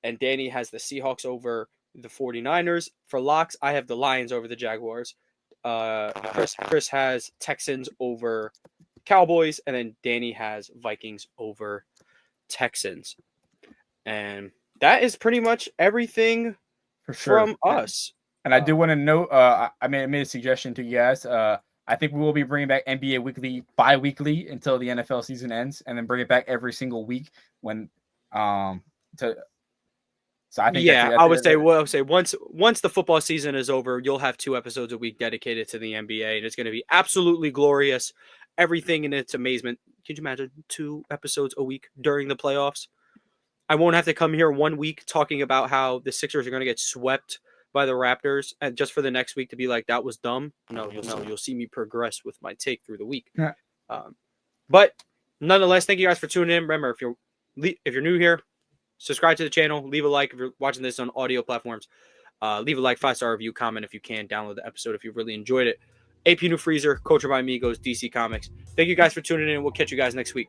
And Danny has the Seahawks over the 49ers. For locks, I have the Lions over the Jaguars. Chris has Texans over Cowboys. And then Danny has Vikings over Texans. And that is pretty much everything from us. And I do want to note, I made a suggestion to you guys. I think we will be bringing back NBA Weekly bi-weekly until the NFL season ends, and then bring it back every single week when So I think I would say once the football season is over, you'll have 2 episodes a week dedicated to the NBA, and it's going to be absolutely glorious. Everything in its amazement. Could you imagine 2 episodes a week during the playoffs? I won't have to come here 1 week talking about how the Sixers are going to get swept by the Raptors, and just for the next week to be like, that was dumb. No, you'll see me progress with my take through the week. Yeah. But nonetheless, thank you guys for tuning in. Remember, if you're new here, subscribe to the channel, leave a like if you're watching this on audio platforms. Leave a like, 5-star review, comment if you can, download the episode if you really enjoyed it. AP New Freezer, Culture by Amigos, DC Comics. Thank you guys for tuning in. We'll catch you guys next week.